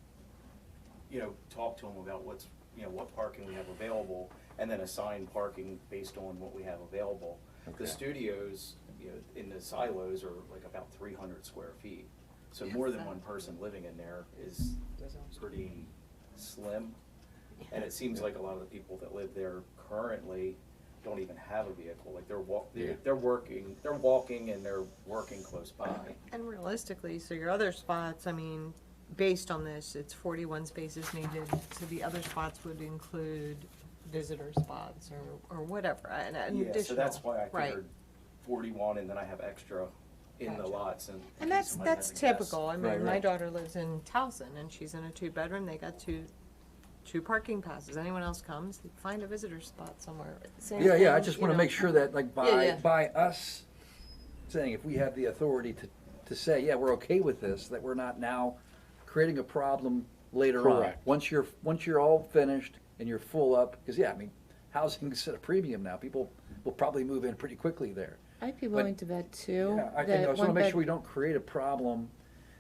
you know, talk to them about what's what parking we have available, and then assign parking based on what we have available. The studios, in the silos are like about 300 square feet. So more than one person living in there is pretty slim. And it seems like a lot of the people that live there currently don't even have a vehicle. Like they're walking and they're working close by. And realistically, so your other spots, I mean, based on this, it's 41 spaces needed, so the other spots would include visitor spots or whatever, an Yeah, additional. so that's why I right. figured 41, and then I have extra in the Gotcha. lots. And And that's typical. I mean, Right, my right. daughter lives in Towson, and she's in a 2-bedroom. They got two parking passes. Anyone else comes, they find a visitor spot somewhere. Same Yeah, I thing, just you wanna know. make sure that, like, Yeah. by us saying, if we have the authority to say, yeah, we're okay with this, that we're not now creating a problem later on. Correct. Once you're all finished and you're full up, because, yeah, I mean, housing's at a premium now. People will probably move in pretty quickly there. I'd be willing to bet too. Yeah, I that just wanna one make bed- sure we don't create a problem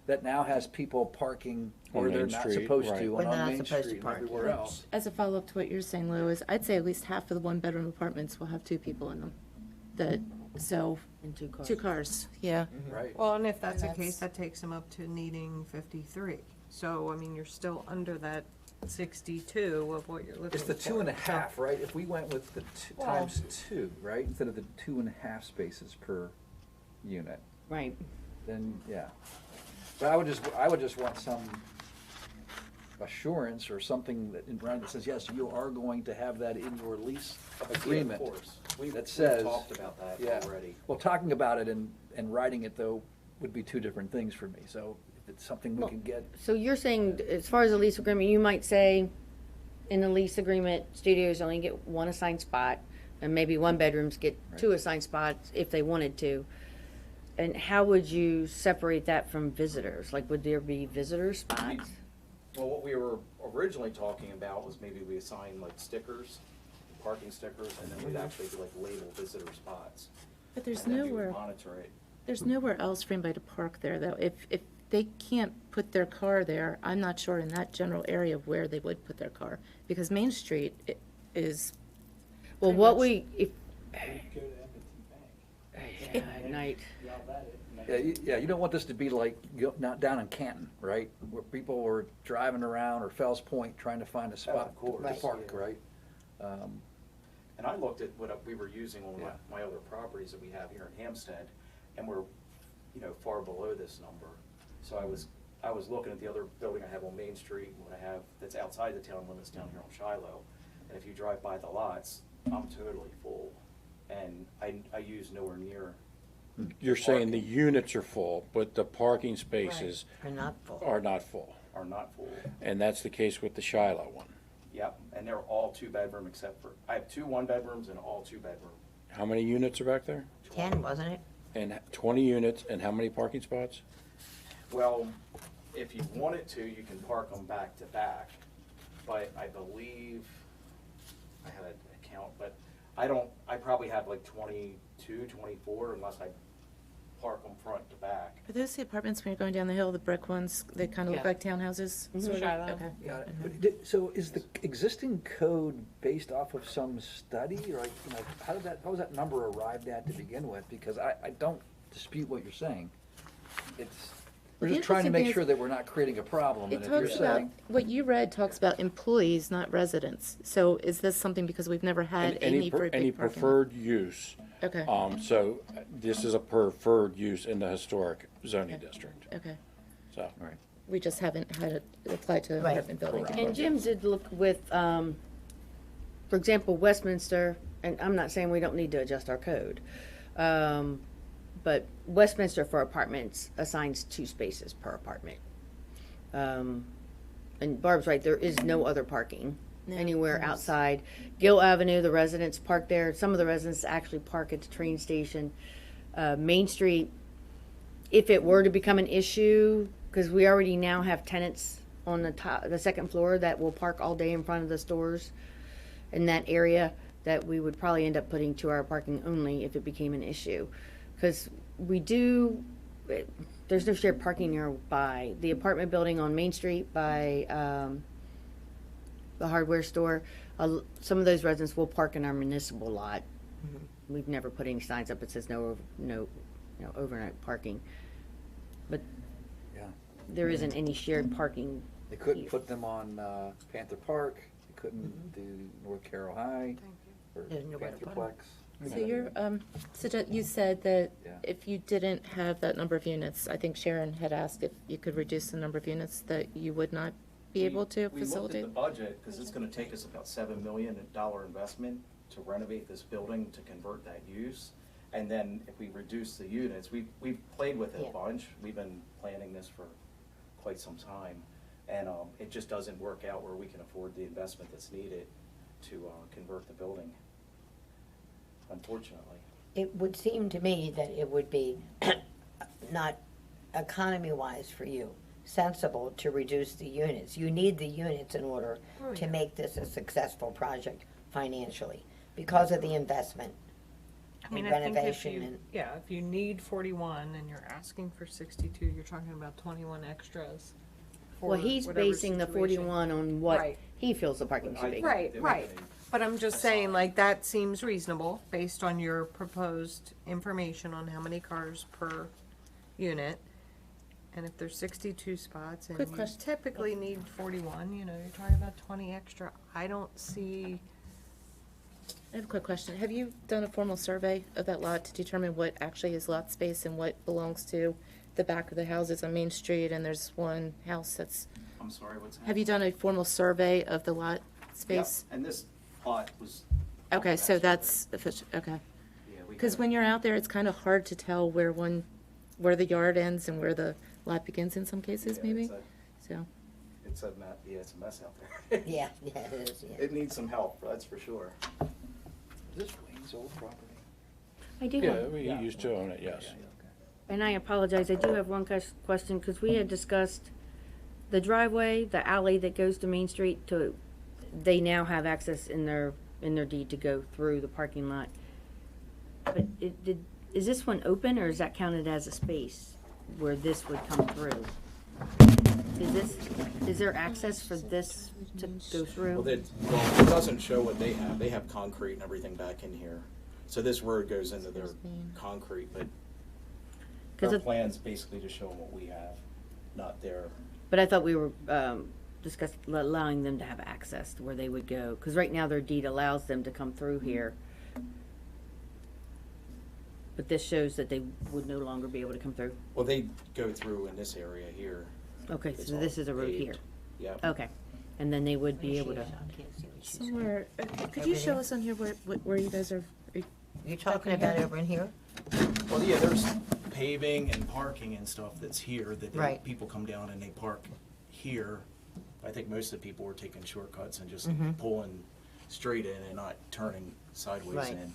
that now has people parking where On they're Main not Street, supposed right. to, Where and they're on not Main supposed to Street and park, everywhere yeah. else. As a follow-up to what you're saying, Lou, is I'd say at least half of the one-bedroom apartments will have 2 people in them. So, And 2 cars. 2 cars, yeah. Right. Well, and if that's the And case, that's- that takes them up to needing 53. So, I mean, you're still under that 62 of what you're looking for. It's the 2.5, right? If we went with the Well- times 2, right, instead of the 2.5 spaces per unit, Right. then, yeah. But I would just want some assurance or something that in writing that says, yes, you are going to have that in your lease agreement. Of course. We've That says. talked about that Yeah. already. Well, talking about it and writing it, though, would be 2 different things for me. So if it's something we Well, can get, So you're saying, as far as a lease agreement, you might say, in the lease agreement, studios only get 1 assigned spot, and maybe 1-bedrooms get 2 assigned spots if they wanted to. And how would you separate that from visitors? Like, would there be visitor spots? Well, what we were originally talking about was maybe we assign like stickers, parking stickers, and then we'd actually do like label visitor spots. But there's And then we would nowhere, monitor it. there's nowhere else for anybody to park there, though. If they can't put their car there, I'm not sure in that general area of where they would put their car. Because Main Street is, Well, pretty what much- we, if, Go to M&T Bank. yeah, at night, Y'all bet it. you don't want this to be like, not down in Canton, right? Where people were driving around, or Fells Point, trying to find a spot of course. to park, right? And I looked at what we were using on Yeah. my other properties that we have here in Hampstead, and we're, far below this number. So I was looking at the other building I have on Main Street, and what I have that's outside the town limits down here on Shiloh. And if you drive by the lots, I'm totally full, and I use nowhere near. You're saying the units are full, but the parking spaces Are not full. are not full. Are not full. And that's the case with the Shiloh one. Yep, and they're all 2-bedroom except for, I have 2 1-bedrooms and all 2-bedroom. How many units are back there? 10, wasn't it? And 20 units, and how many parking spots? Well, if you wanted to, you can park them back to back, but I believe, I had a count, but I probably have like 22, 24 unless I park them front to back. are those the apartments when you're going down the hill, the brick ones, they kind of look Yeah. like townhouses? sort of? Shiloh. Okay. Yeah, so is the existing code based off of some study, or like, how was that number arrived at to begin with? Because I don't dispute what you're saying. We're The just trying to interesting make thing sure is- that we're not creating a problem, It and if you're talks about, saying. what you read talks about employees, not residents. So is this something because we've never had a need for a Any big parking lot? preferred use. Okay, So this is a preferred use in the historic zoning Okay. district, okay. so. We just haven't had it apply to Right. apartment building. Correct. and Jim did look with, for example, Westminster, and I'm not saying we don't need to adjust our code, but Westminster for apartments assigns 2 spaces per apartment. And Barb's right, there is no other parking No, anywhere there's- outside. Gill Avenue, the residents park there. Some of the residents actually park at the train station. Main Street, if it were to become an issue, because we already now have tenants on the second floor that will park all day in front of the stores in that area, that we would probably end up putting 2-hour parking only if it became an issue. Because there's no shared parking nearby. The apartment building on Main Street by the hardware store, some of those residents will park in our municipal lot. We've never put any signs up that says no, overnight parking. But Yeah. there isn't any shared parking. They couldn't put them on Panther Park, they couldn't do North Carroll High, or There's nowhere to put 'em. Pantherplex. So you said that Yeah. if you didn't have that number of units, I think Sharon had asked if you could reduce the number of units, that you would not be able to We facilitate? looked at the budget, because it's gonna take us about $7 million investment to renovate this building to convert that use. And then if we reduce the units, we've played with it Yeah. a bunch, we've been planning this for quite some time. And it just doesn't work out where we can afford the investment that's needed to convert the building, unfortunately. It would seem to me that it would be not economy-wise for you, sensible to reduce the units. You need the units in order to make this a successful project financially, because of the investment I mean, in I think if renovation you, and, yeah, if you need 41 and you're asking for 62, you're talking about 21 extras. for Well, he's whatever basing the situation. 41 on what Right. he feels the parking should be. Right, right. But I'm just saying, like, that seems reasonable based on your proposed information on how many cars per unit. And if there's 62 spots and Quick you question. typically need 41, you're talking about 20 extra. I don't see, I have a quick question. Have you done a formal survey of that lot to determine what actually is lot space and what belongs to the back of the houses on Main Street? And there's one house that's, I'm sorry, what's that? have you done a formal survey of the lot Yep, space? and this plot was. Okay, so that's official, okay. Yeah, we Because got- when you're out there, it's kind of hard to tell where where the yard ends and where the lot begins in some cases, yeah, maybe, it's so. it's a mess out there. yeah, it is, yeah. It needs some help, that's for sure. Is this Wayne's old property? I do Yeah, have, we used to own it, yes. and I apologize, I do have one question, because we had discussed the driveway, the alley that goes to Main Street they now have access in their deed to go through the parking lot. But is this one open, or is that counted as a space where this would come through? Is there access for this to go through? Well, it doesn't show what they have. They have concrete and everything back in here. So this road goes into their concrete, but 'Cause our it- plan's basically to show them what we have, not their. But I thought we were discussing allowing them to have access to where they would go, because right now their deed allows them to come through here. But this shows that they would no longer be able to come through. Well, they go through in this area here. Okay, It's so all this is a road paved. here. Yep. Okay, and then they would be able to. Somewhere, could you show us on here where you guys are? You're talking about over in here? Well, yeah, there's paving and parking and stuff that's here that Right. people come down and they park here. I think most of the people were taking shortcuts and just Mhm. pulling straight in and not turning sideways Right. in.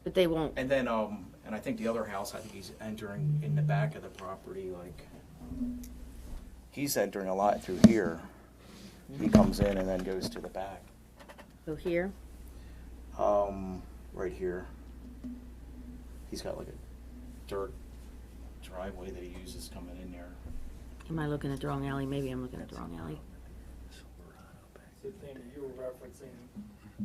But they won't. And then, and I think the other house, I think he's entering in the back of the property, like, he's entering a lot through here. He comes in and then goes to the back. So here, Right here. He's got like a dirt driveway that he uses coming in there. am I looking at the wrong alley? Maybe I'm looking at the wrong alley. So Tammy, you were referencing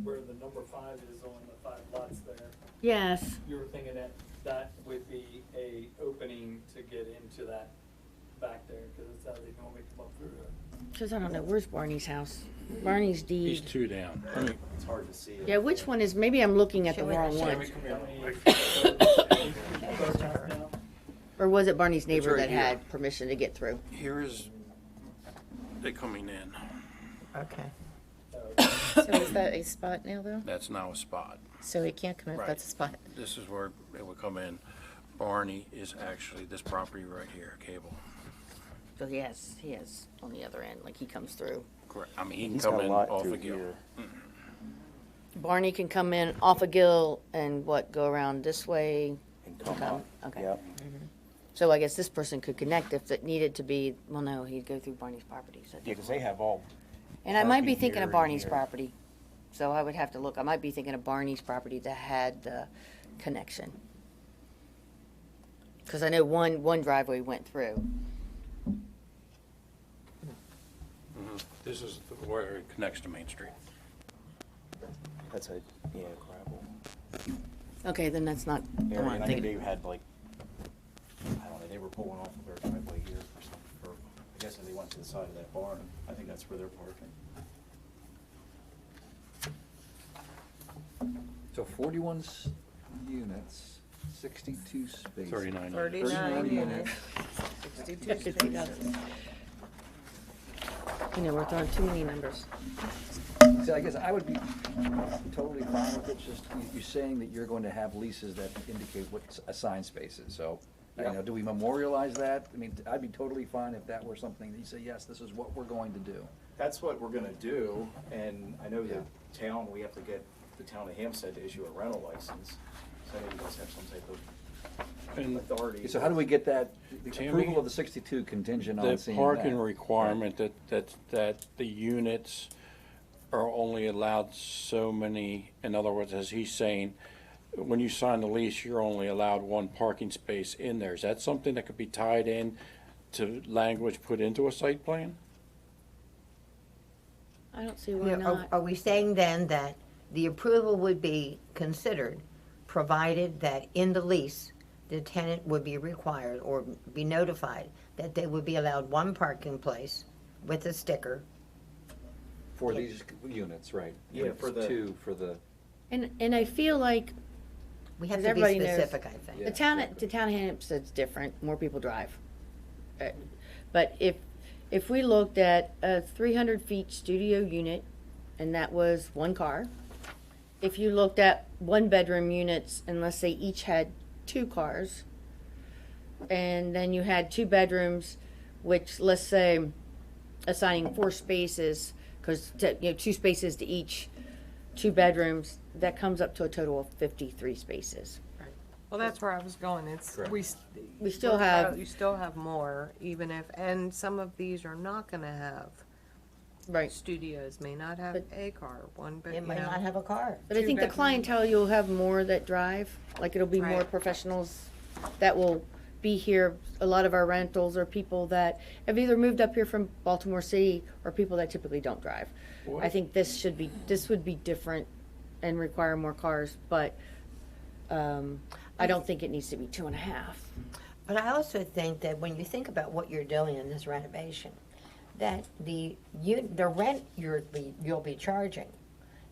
where the number 5 is on the 5 lots there. Yes, You were thinking that that would be a opening to get into that back there, because that's how they normally come up through it. because I don't know, where's Barney's house? Barney's He's deed. two down. It's hard to see it. Yeah, which one is, maybe I'm looking at the Show it, wrong show one. it. Or was it Barney's neighbor right that here. had permission to get through? Here is, they coming in. Okay. So is that a spot now, though? That's now a spot. So he can't come in if Right. that's a spot. This is where it would come in. Barney is actually this property right here, Cable. So he has on the other end, like he comes through. Correct. I mean, he can He's come got a in lot off through a gill. here. Barney can come in off a Gill and what, go around this way? And come Okay, up. okay. Yep. So I guess this person could connect if it needed to be, well, no, he'd go through Barney's property. So Yeah, because they have all. and I might be parking thinking here of and Barney's here. property. So I would have to look. I might be thinking of Barney's property that had the connection. Because I know one driveway went through. This is where it connects to Main Street. That's a, yeah, gravel Okay, then that's not the area, one and I'm I think thinking. they had like, I don't know, they were pulling off of their driveway here or something, or I guess they went to the side of that barn. I think that's where they're parking. So 41 units, 62 spaces. 39. 39 units, 62 spaces. You know, we're throwing too many numbers. So I guess I would be totally fine with it, just you're saying that you're going to have leases that indicate what assigned space is, so, you know, do we memorialize that? I mean, I'd be totally fine if that were something that you say, yes, this is what we're going to do. That's what we're gonna do, and I know the town, we have to get the town of Hampstead to issue a rental license, so I know you guys have some type of And authority. So how do we get that, the Tammy, approval of the 62 contingent on the seeing parking that? requirement that the units are only allowed so many, in other words, as he's saying, when you sign the lease, you're only allowed one parking space in there. Is that something that could be tied in to language put into a site plan? I don't see why Are not. we saying then that the approval would be considered, provided that in the lease, the tenant would be required or be notified that they would be allowed one parking place with a sticker? For these units, right? Yeah, Units for the- two, for the, And I feel like We have As to be everybody knows, specific, I think. Yeah. the town of Hampstead's different, more people drive. But if we looked at a 300 feet studio unit, and that was one car, if you looked at one bedroom units, and let's say each had 2 cars, and then you had 2 bedrooms, which, let's say, assigning 4 spaces, because, 2 spaces to each 2 bedrooms, that comes up to a total of 53 spaces. Well, that's where I was going, it's, Correct. We still have, you still have more, even if, and some of these are not gonna have. right, Studios may not have But- a car, one, but, It you might not know, have a car. but I think the 2 bedroom. clientele, you'll have more that drive, like it'll be more Right. professionals that will be here. A lot of our rentals are people that have either moved up here from Baltimore City or people that typically don't drive. I think this would be different and require more cars, but, I don't think it needs to be 2.5. But I also think that when you think about what you're doing in this renovation, that the rent you'll be charging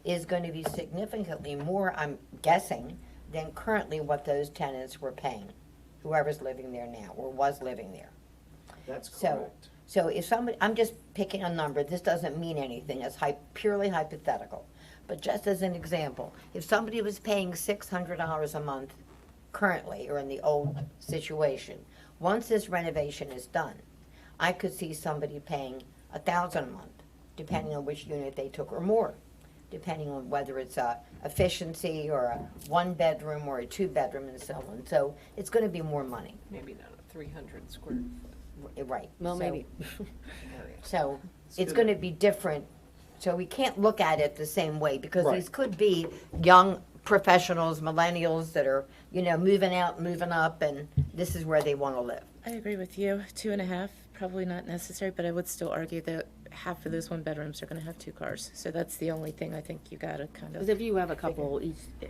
is going to be significantly more, I'm guessing, than currently what those tenants were paying, whoever's living there now or was living there. That's So, correct. so if somebody, I'm just picking a number, this doesn't mean anything, it's purely hypothetical. But just as an example, if somebody was paying $600 a month currently, or in the old situation, once this renovation is done, I could see somebody paying $1,000 a month, depending on which unit they took, or more, depending on whether it's a efficiency or a 1-bedroom or a 2-bedroom and so on. So it's gonna be more money, maybe not a 300 square foot right? Well, So- maybe. area. So it's gonna be different, so we can't look at it the same way, because Right. these could be young professionals, millennials that are, moving out, moving up, and this is where they wanna live. I agree with you. 2.5, probably not necessary, but I would still argue that half of those 1-bedrooms are gonna have 2 cars. So that's the only thing I think you gotta kind Because of if you have a couple,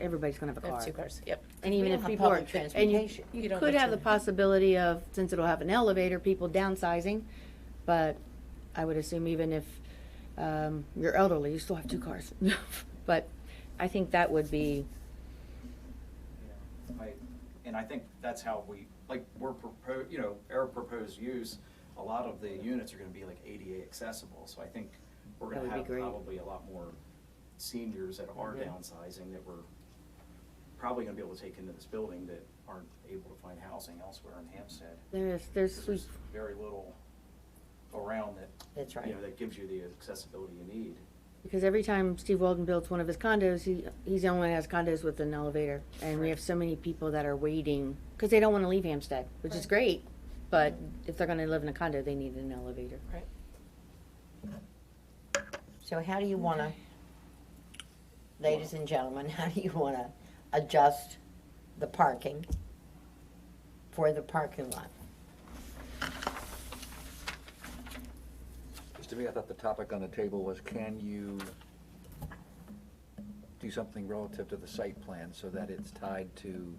everybody's gonna have a have car. 2 cars. Yep. And even We if don't have people are, public and you, transportation. you You don't could get have the to- possibility of, since it'll have an elevator, people downsizing, but I would assume even if, you're elderly, you still have 2 cars. But I think that would be, And I think that's how our proposed use, a lot of the units are gonna be like ADA accessible, so I think we're That gonna would be have great. probably a lot more seniors that are downsizing that we're probably gonna be able to take into this building that aren't able to find housing elsewhere in Hampstead. there's, There's very little around that, That's right. that gives you the accessibility you need. because every time Steve Walden builds one of his condos, he's the only one that has condos with an elevator. And we have so many people that are waiting, because they don't wanna leave Hampstead, which is great, but if they're gonna live in a condo, they need an elevator. So how do you wanna, ladies and gentlemen, how do you wanna adjust the parking for the parking lot? Because to me, I thought the topic on the table was, can you do something relative to the site plan so that it's tied to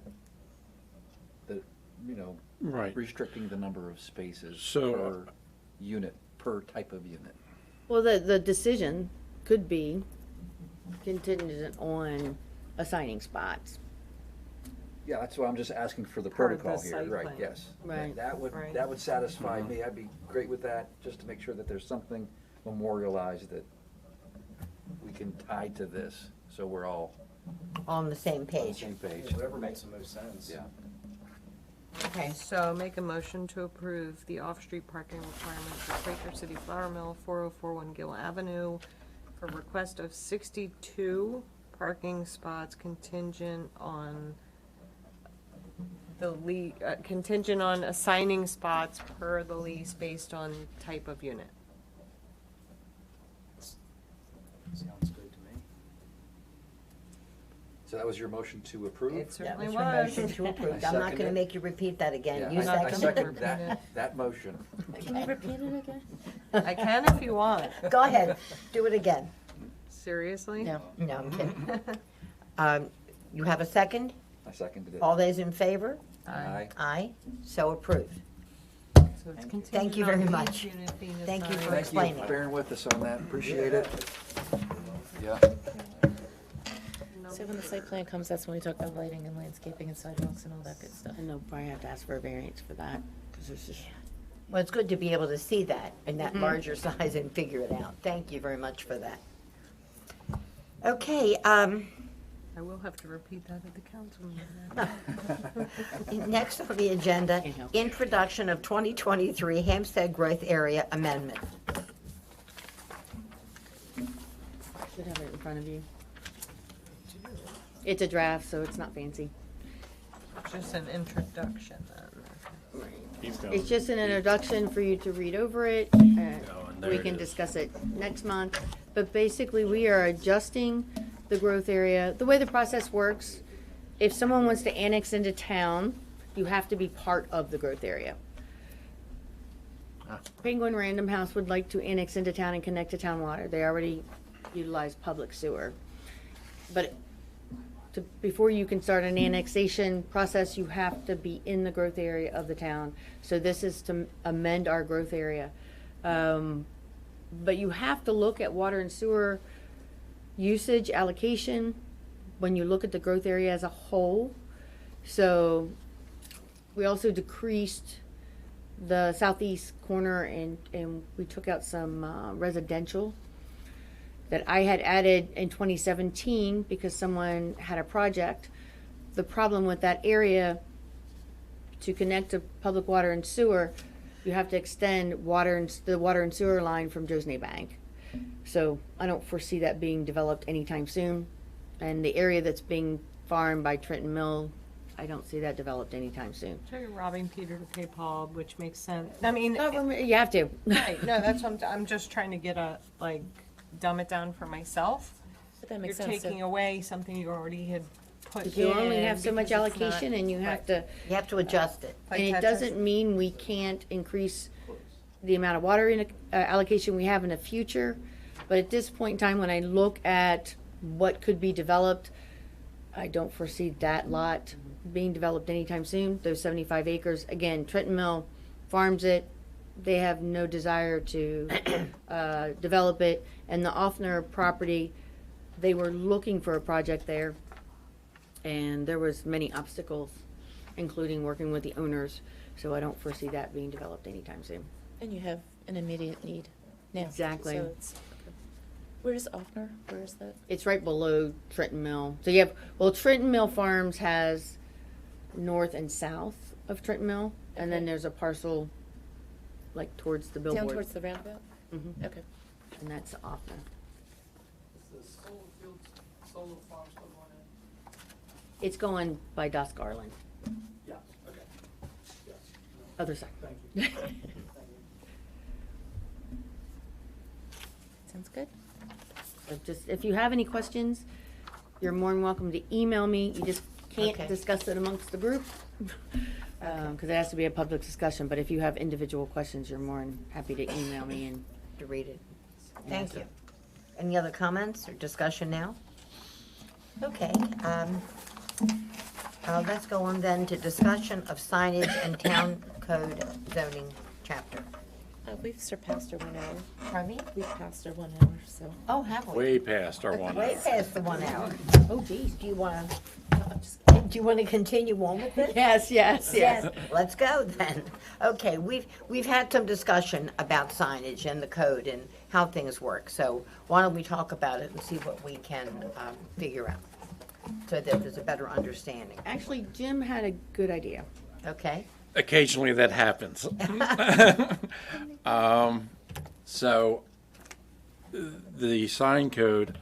the, Right. restricting the number of spaces So- per unit, per type of unit? Well, the decision could be contingent on assigning spots. Yeah, that's why I'm just asking for the Part of the protocol here, site right, plan. yes. Right. That would, Right. that would satisfy me, I'd be great with that, just to make sure that there's something memorialized that we can tie to this, so we're all On the same on the page. same page. Whatever makes the most sense. Yeah. Okay, so make a motion to approve the off-street parking requirement for Quaker City Flour Mill, 4041 Gill Avenue, for request of 62 parking spots contingent on contingent on assigning spots per the lease based on type of unit. Sounds good to me. So that was your motion to approve? It That certainly was your was. motion to approve. I I'm not second gonna it. make you repeat that again. Yeah, You I second? second that motion. Can you repeat it again? I can if you want. Go ahead, do it again. Seriously? No. No, I'm kidding. You have a second? I seconded it. All those in favor? Aye. Aye, so approved. So it's contingent Thank you on very each much. unit being Thank you assigned. for Thank you explaining. for bearing with us on that, appreciate it. Yeah. So when the site plan comes, that's when we talk about lighting and landscaping and sidewalks and all that good stuff. And they'll probably have to ask for a variance for that, because there's just, Well, it's good to be able to see that in that larger size and figure it out. Thank you very much for that. Okay, I will have to repeat that at the council meeting. next on the agenda, Can't help. introduction of 2023 Hampstead Growth Area Amendment. should have it in front of you. It's a draft, so it's not fancy. Just an introduction then. Keep going. It's just an introduction for you to read over it, and there we it can is. discuss it next month. But basically, we are adjusting the growth area. The way the process works, if someone wants to annex into town, you have to be part of the growth area. Penguin Random House would like to annex into town and connect to town water. They already utilize public sewer. But before you can start an annexation process, you have to be in the growth area of the town. So this is to amend our growth area. But you have to look at water and sewer usage allocation when you look at the growth area as a whole. So we also decreased the southeast corner and we took out some residential that I had added in 2017 because someone had a project. The problem with that area, to connect to public water and sewer, you have to extend the water and sewer line from Josney Bank. So I don't foresee that being developed anytime soon. And the area that's being farmed by Trenton Mill, I don't see that developed anytime soon. So you're robbing Peter to pay Paul, which makes sense. I mean, You have to. right, no, that's what I'm just trying to get dumb it down for myself. But that You're makes sense. taking away something you already had put in. You only have so much because it's not- allocation and you have to, You have to adjust it. Like and it Tetris. doesn't mean we can't increase the amount of water allocation we have in the future. But at this point in time, when I look at what could be developed, I don't foresee that lot being developed anytime soon. Those 75 acres, again, Trenton Mill farms it. They have no desire to develop it. And the Offner property, they were looking for a project there. And there was many obstacles, including working with the owners. So I don't foresee that being developed anytime soon. And you have an immediate need now. Exactly. So it's, okay. Where's Offner? Where is that? It's right below Trenton Mill. So you have, well, Trenton Mill Farms has north and south of Trenton Mill. And then Okay. there's a parcel like towards the billboard. Down towards the roundabout? Mhm. Okay. And that's Offner. Is the solar fields, solar farm still going in? It's going by Dos Garland, Yes, okay. Yes, other side. thank you. Thank you. Sounds good. So just, if you have any questions, you're more than welcome to email me. You just can't Okay. discuss it amongst the group. Because it has to be a public discussion, but if you have individual questions, you're more than happy to email me and to read it. Thank you. Any other comments or discussion now? Okay, let's go on then to discussion of signage and town code zoning chapter. We've surpassed our 1 hour. Pardon me? We've passed our 1 hour, so. Oh, have we? Way past our 1 hour. Way past the 1 hour. Oh geez, do you wanna continue on with it? Yes, yes, yes. Let's go then. Okay, we've had some discussion about signage and the code and how things work. So why don't we talk about it and see what we can figure out so that there's a better understanding. Actually, Jim had a good idea. Okay? Occasionally that happens. So the sign code,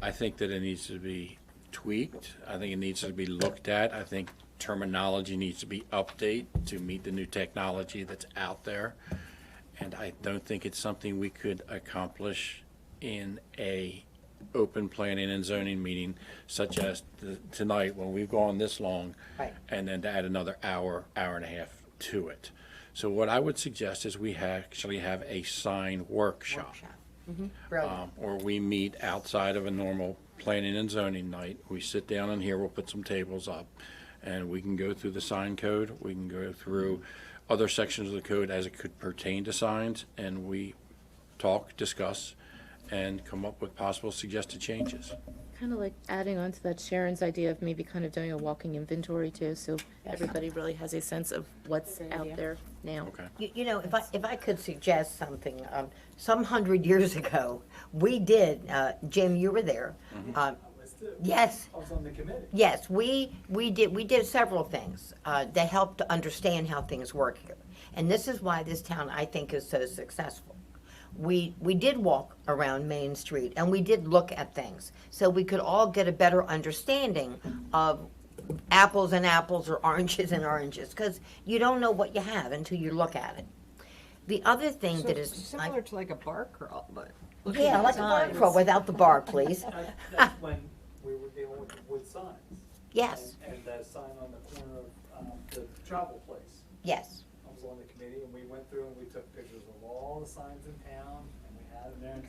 I think that it needs to be tweaked. I think it needs to be looked at. I think terminology needs to be updated to meet the new technology that's out there. And I don't think it's something we could accomplish in a open planning and zoning meeting such as tonight when we've gone this long. Right. And then to add another hour, hour and a half to it. So what I would suggest is we actually have a sign workshop. Brilliant. Or we meet outside of a normal planning and zoning night. We sit down in here, we'll put some tables up, and we can go through the sign code, we can go through other sections of the code as it could pertain to signs, and we talk, discuss, and come up with possible suggested changes. Kind of like adding on to that Sharon's idea of maybe kind of doing a walking inventory too, so everybody really has a sense of what's Good out idea. there now. Okay. You know, if I could suggest something, some 100 years ago, we did, Jim, you were there. Yes. I was on the committee. Yes, we did several things that helped to understand how things work here. And this is why this town, I think, is so successful. We did walk around Main Street and we did look at things so we could all get a better understanding of apples and apples or oranges and oranges, because you don't know what you have until you look at it. The other thing that is Similar to like a bar crawl, but. yeah, like a bar crawl without the bar, please. That's when we were dealing with signs. Yes, And that sign on the corner of the travel place. yes. I was on the committee and we went through and we took pictures of all the signs in town and we had them there and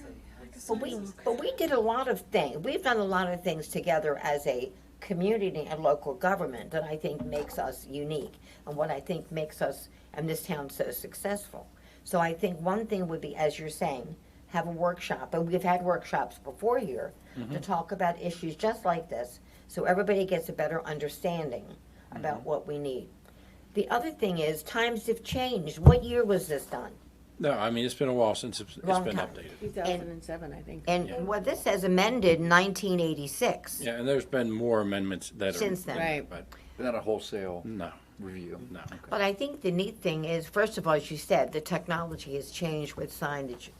said. But we did a lot of things. We've done a lot of things together as a community and local government that I think makes us unique and what I think makes us and this town so successful. So I think one thing would be, as you're saying, have a workshop, and we've had workshops before here to talk about issues just like this, so everybody gets a better understanding about what we need. The other thing is, times have changed. What year was this done? No, I mean, it's been a while since it's Long been time. updated. 2007, I think. And what this says amended in 1986. Yeah, and there's been more amendments that are. Since then. Right. But Not a wholesale no, review. no. But I think the neat thing is, first of all, as you said, the technology has changed with signage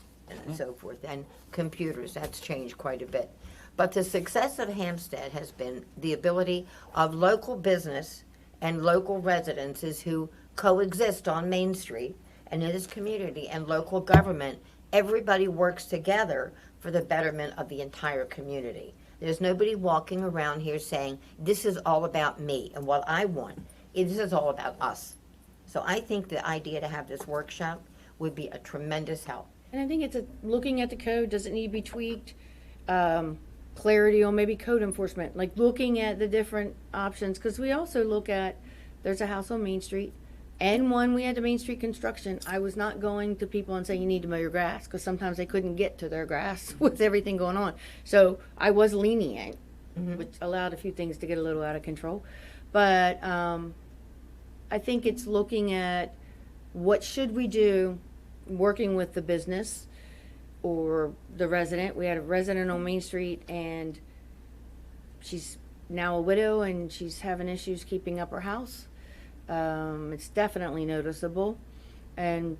and so forth, and computers, that's changed quite a bit. But the success of Hampstead has been the ability of local business and local residences who coexist on Main Street and in this community and local government. Everybody works together for the betterment of the entire community. There's nobody walking around here saying, this is all about me and what I want. This is all about us. So I think the idea to have this workshop would be a tremendous help. And I think it's looking at the code, does it need to be tweaked? Clarity on maybe code enforcement, like looking at the different options, because we also look at, there's a house on Main Street, and when we had the Main Street construction, I was not going to people and saying you need to mow your grass, because sometimes they couldn't get to their grass with everything going on. So I was lenient, which allowed a few things to get a little out of control. But I think it's looking at what should we do, working with the business or the resident. We had a resident on Main Street and she's now a widow and she's having issues keeping up her house. It's definitely noticeable. And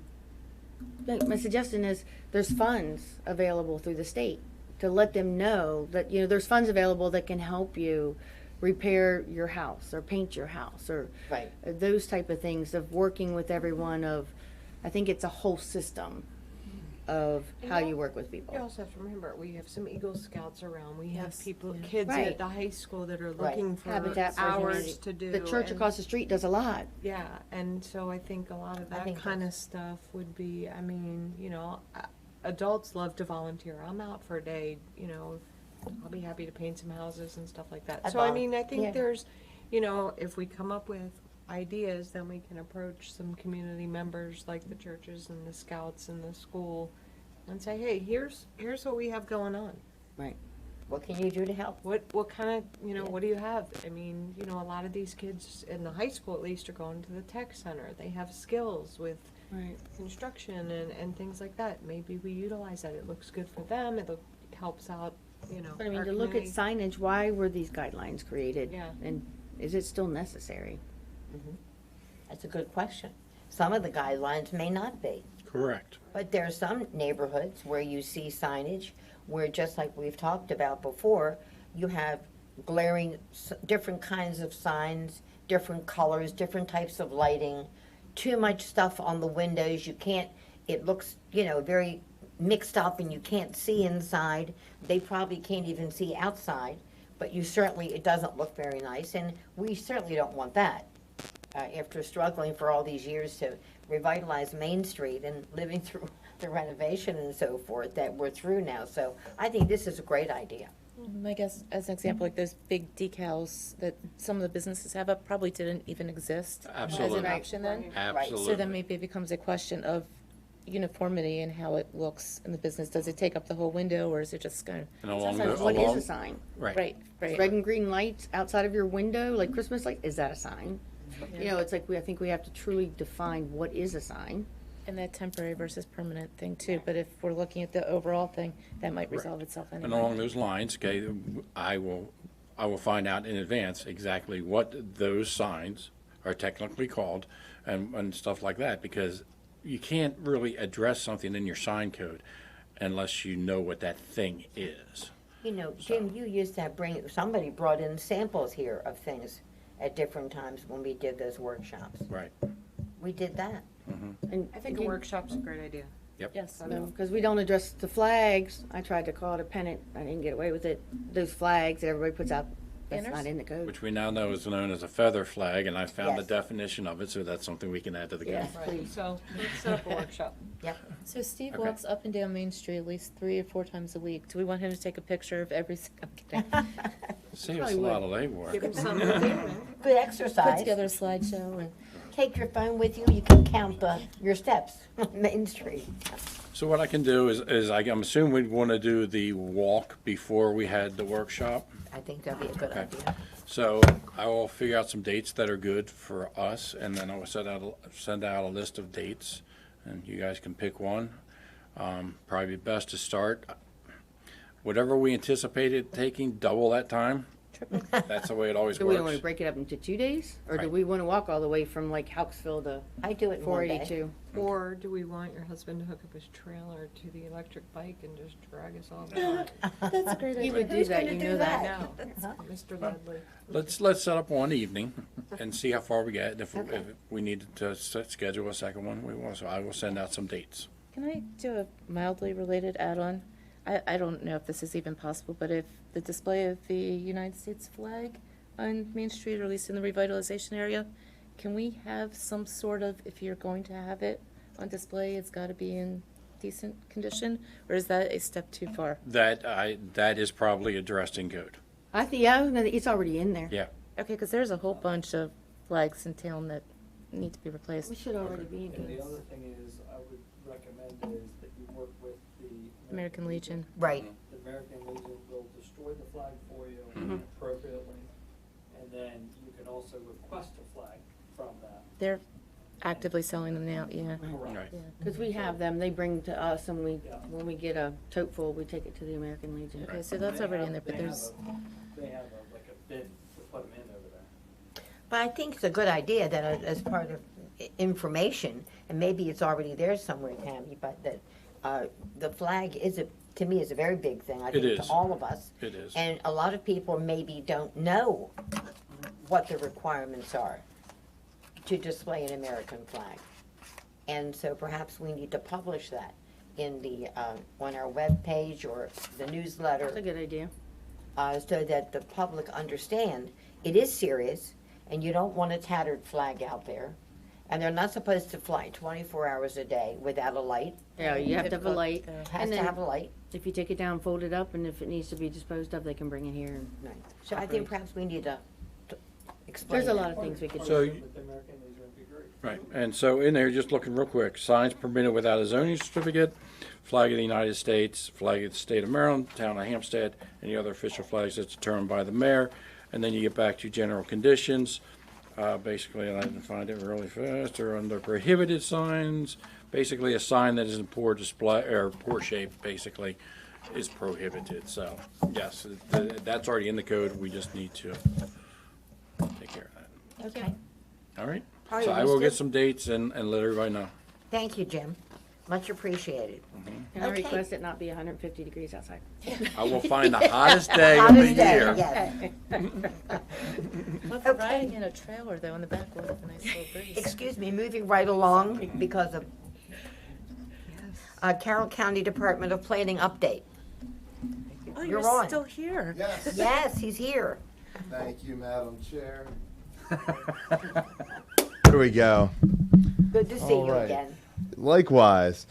my suggestion is there's funds available through the state to let them know that, you know, there's funds available that can help you repair your house or paint your house or Right. those type of things of working with everyone of, I think it's a whole system of how Yeah. you work with You people. also have to remember, we have some Eagle Scouts around, we have Yes, people, yeah. kids Right. at the high school that are Right. looking for Habitat for hours Humanity. to do. The church and- across the street does a lot. Yeah, and so I think a lot of I that think kind of that's- stuff would be, I mean, you know, adults love to volunteer. I'm out for a day, you know, I'll be happy to paint some houses and stuff like that. I So I vol- mean, I yeah. think there's, you know, if we come up with ideas, then we can approach some community members like the churches and the scouts and the school and say, hey, here's what we have going on. Right. What can you do to help? What kind of, you know, Yeah. what do you have? I mean, you know, a lot of these kids in the high school at least are going to the tech center. They have skills with Right. construction and things like that. Maybe we utilize that. It looks good for them. Helps out, you know, But I mean, our to look at community. signage, why were these guidelines created? Yeah. And is it still necessary? That's a good question. Some of the guidelines may not be. Correct. But there are some neighborhoods where you see signage where, just like we've talked about before, you have glaring, different kinds of signs, different colors, different types of lighting, too much stuff on the windows. You can't, it looks, you know, very mixed up and you can't see inside. They probably can't even see outside, but you certainly, it doesn't look very nice, and we certainly don't want that. After struggling for all these years to revitalize Main Street and living through the renovation and so forth that we're through now. So I think this is a great idea. I guess, as an example, like those big decals that some of the businesses have up probably didn't even exist as Absolutely. an option then. Absolutely. So then maybe it becomes a question of uniformity and how it looks in the business. Does it take up the whole window, or is it just kind And along Sometimes the, what is along, a sign? of, right. right. Red and green lights outside of your window, like Christmas light, is that a sign? You Yeah. know, it's like, I think we have to truly define what is a sign. And that temporary versus permanent thing too, but if we're looking at the overall thing, that might resolve itself anyway. And along those lines, okay, I will find out in advance exactly what those signs are technically called and stuff like that, because you can't really address something in your sign code unless you know what that thing is. You know, Jim, you used to somebody brought in samples here of things at different times when we did those workshops. Right. We did that. And I think a workshop's a great idea. Yes, because we don't address the flags. I tried to call it a pennant. I didn't get away with it. Those flags that everybody puts out, that's Banners? not in the code. Which we now know is known as a feather flag, and I found the Yes. definition of it, so that's something we can add to the code. Yes, Right, please. so let's set up a workshop. Yep. So Steve Okay. walks up and down Main Street at least 3 or 4 times a week. Do we want him to take a picture of every, I'm kidding. Save us Probably a would. lot of legwork. Give him something to do. Good Put exercise. together a slideshow and. Take your phone with you. You can count your steps on Main Street. So what I can do is I'm assuming we'd want to do the walk before we had the workshop. I think that'd be a good Okay. idea. So I will figure out some dates that are good for us, and then I will send out a list of dates, and you guys can pick one. Probably best to start, whatever we anticipated taking, double that time. That's the way it always So we don't want to works. break it up into 2 days? Or do Right. we want to walk all the way from like Hauksville to I do it in one day. 482? Or do we want your husband to hook up his trailer to the electric bike and just drag us all down? That's a great He idea. would do Who's that, gonna you do know that. No, Mr. Ledley. Let's set up one evening and see how far we get. If we need to schedule a second one, we will. So I will send out some dates. Can I do a mildly related add-on? I don't know if this is even possible, but if the display of the United States flag on Main Street, or at least in the revitalization area, can we have some sort of, if you're going to have it on display, it's gotta be in decent condition? Or is that a step too far? That is probably addressed in code. I think, yeah, no, it's already in there. Yeah. Okay, because there's a whole bunch of flags in town that need to be replaced. We should already be in And the here. other thing is, I would recommend is that you work with the American Legion. Right. The American Legion will destroy the flag for you Mhm. appropriately, and then you can also request a flag from that. They're actively selling them now, yeah. Right. Yeah. Because we have them, they bring to us, and Yeah. when we get a tote full, we take it to the American Legion. Okay, so that's already in there, but there's, They have like a bin to put them in over there. But I think it's a good idea that as part of information, and maybe it's already there somewhere, Tammy, but that the flag to me, is a very big thing, I It think, is. to all of us. It is. And a lot of people maybe don't know what the requirements are to display an American flag. And so perhaps we need to publish that. in the, on our webpage or the newsletter. That's a good idea. So that the public understand it is serious and you don't want a tattered flag out there. And they're not supposed to fly 24 hours a day without a light. Yeah, you have to have a light. It has And to then have a light. if you take it down, fold it up, and if it needs to be disposed of, they can bring it here. and- So I think perhaps we need to explain. There's a that. lot of things we could So do. you- With the American Legion would be great. Right, and so in there, just looking real quick, signs permitted without a zoning certificate, flag of the United States, flag of the state of Maryland, town of Hampstead, any other official flags that's determined by the mayor. And then you get back to general conditions. Basically, and I didn't find it really fast, or under prohibited signs, basically a sign that is in poor display, or poor shape, basically, is prohibited. So, yes, that's already in the code, we just need to take care of that. Okay. All right? All right, So I we will get still- some dates and let everybody know. Thank you, Jim. Much appreciated. Can I Okay. request it not be 150 degrees outside? I will find the hottest day of the Hottest day, year. yes. Love for riding in a trailer though in the back with a nice little breeze. Excuse me, moving right along because of Carroll County Department of Planning update. Oh, You're you're on. still here. Yes, Yes, he's here. thank you, Madam Chair. Here we go. Good to see All you right. again. Likewise.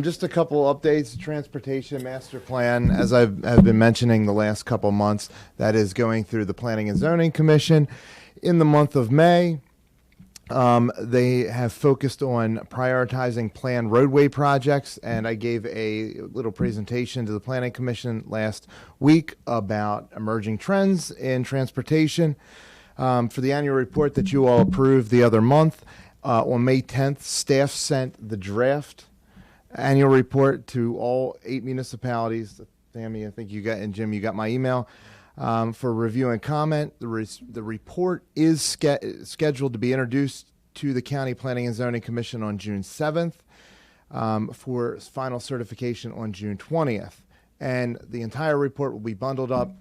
Just a couple updates. Transportation master plan, as have been mentioning the last couple months, that is going through the Planning and Zoning Commission in the month of May. They have focused on prioritizing planned roadway projects, and I gave a little presentation to the Planning Commission last week about emerging trends in transportation. For the annual report that you all approved the other month, on May 10th, staff sent the draft annual report to all 8 municipalities. Tammy, I think you got, and Jim, you got my email. For review and comment. The report is scheduled to be introduced to the County Planning and Zoning Commission on June 7th for final certification on June 20th. And the entire report will be bundled up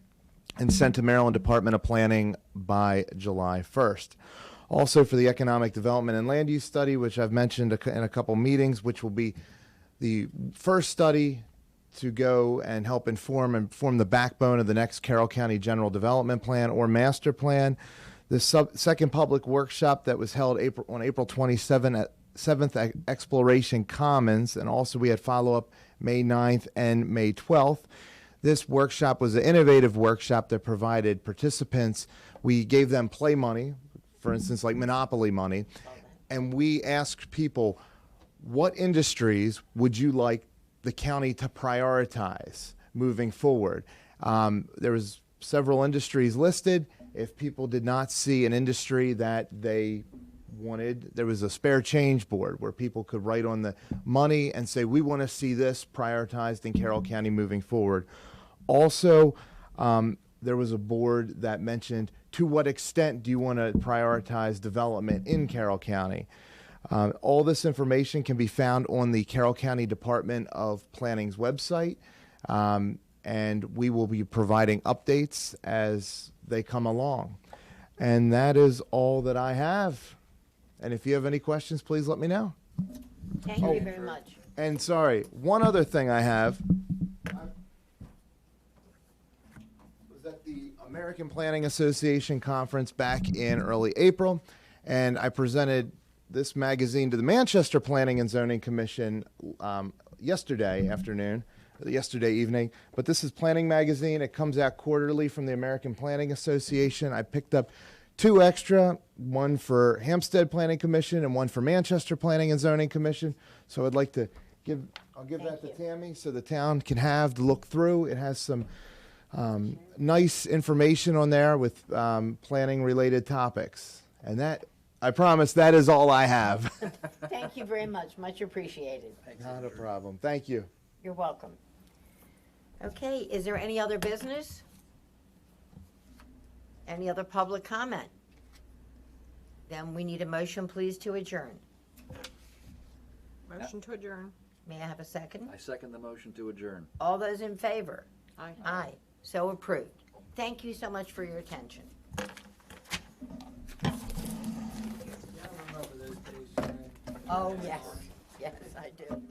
and sent to Maryland Department of Planning by July 1st. Also for the Economic Development and Land Use Study, which I've mentioned in a couple meetings, which will be the first study to go and help inform the backbone of the next Carroll County General Development Plan or Master Plan. The second public workshop that was held on April 27th at 7th Exploration Commons, and also we had follow-up May 9th and May 12th. This workshop was an innovative workshop that provided participants, we gave them play money, for instance, like Monopoly money, and we asked people, what industries would you like the county to prioritize moving forward? There was several industries listed. If people did not see an industry that they wanted, there was a spare change board where people could write on the money and say, we want to see this prioritized in Carroll County moving forward. Also, there was a board that mentioned, to what extent do you want to prioritize development in Carroll County? All this information can be found on the Carroll County Department of Planning's website, and we will be providing updates as they come along. And that is all that I have. And if you have any questions, please let me know. Thank you very much. And sorry, one other thing I have was at the American Planning Association conference back in early April, and I presented this magazine to the Manchester Planning and Zoning Commission yesterday evening. But this is Planning Magazine. It comes out quarterly from the American Planning Association. I picked up 2 extra, one for Hampstead Planning Commission and one for Manchester Planning and Zoning Commission. So I'd like to I'll give that to Tammy so the town can have to look through. It has some nice information on there with planning related topics. And that, I promise, that is all I have. Thank you very much. Much appreciated. Not a problem. Thank you. You're welcome. Okay, is there any other business? Any other public comment? Then we need a motion, please, to adjourn. Motion to adjourn. May I have a second? I second the motion to adjourn. All those in favor? Aye. Aye. So approved. Thank you so much for your attention. Yeah, I remember those days, Joanne. Oh, yes. Yes, I do.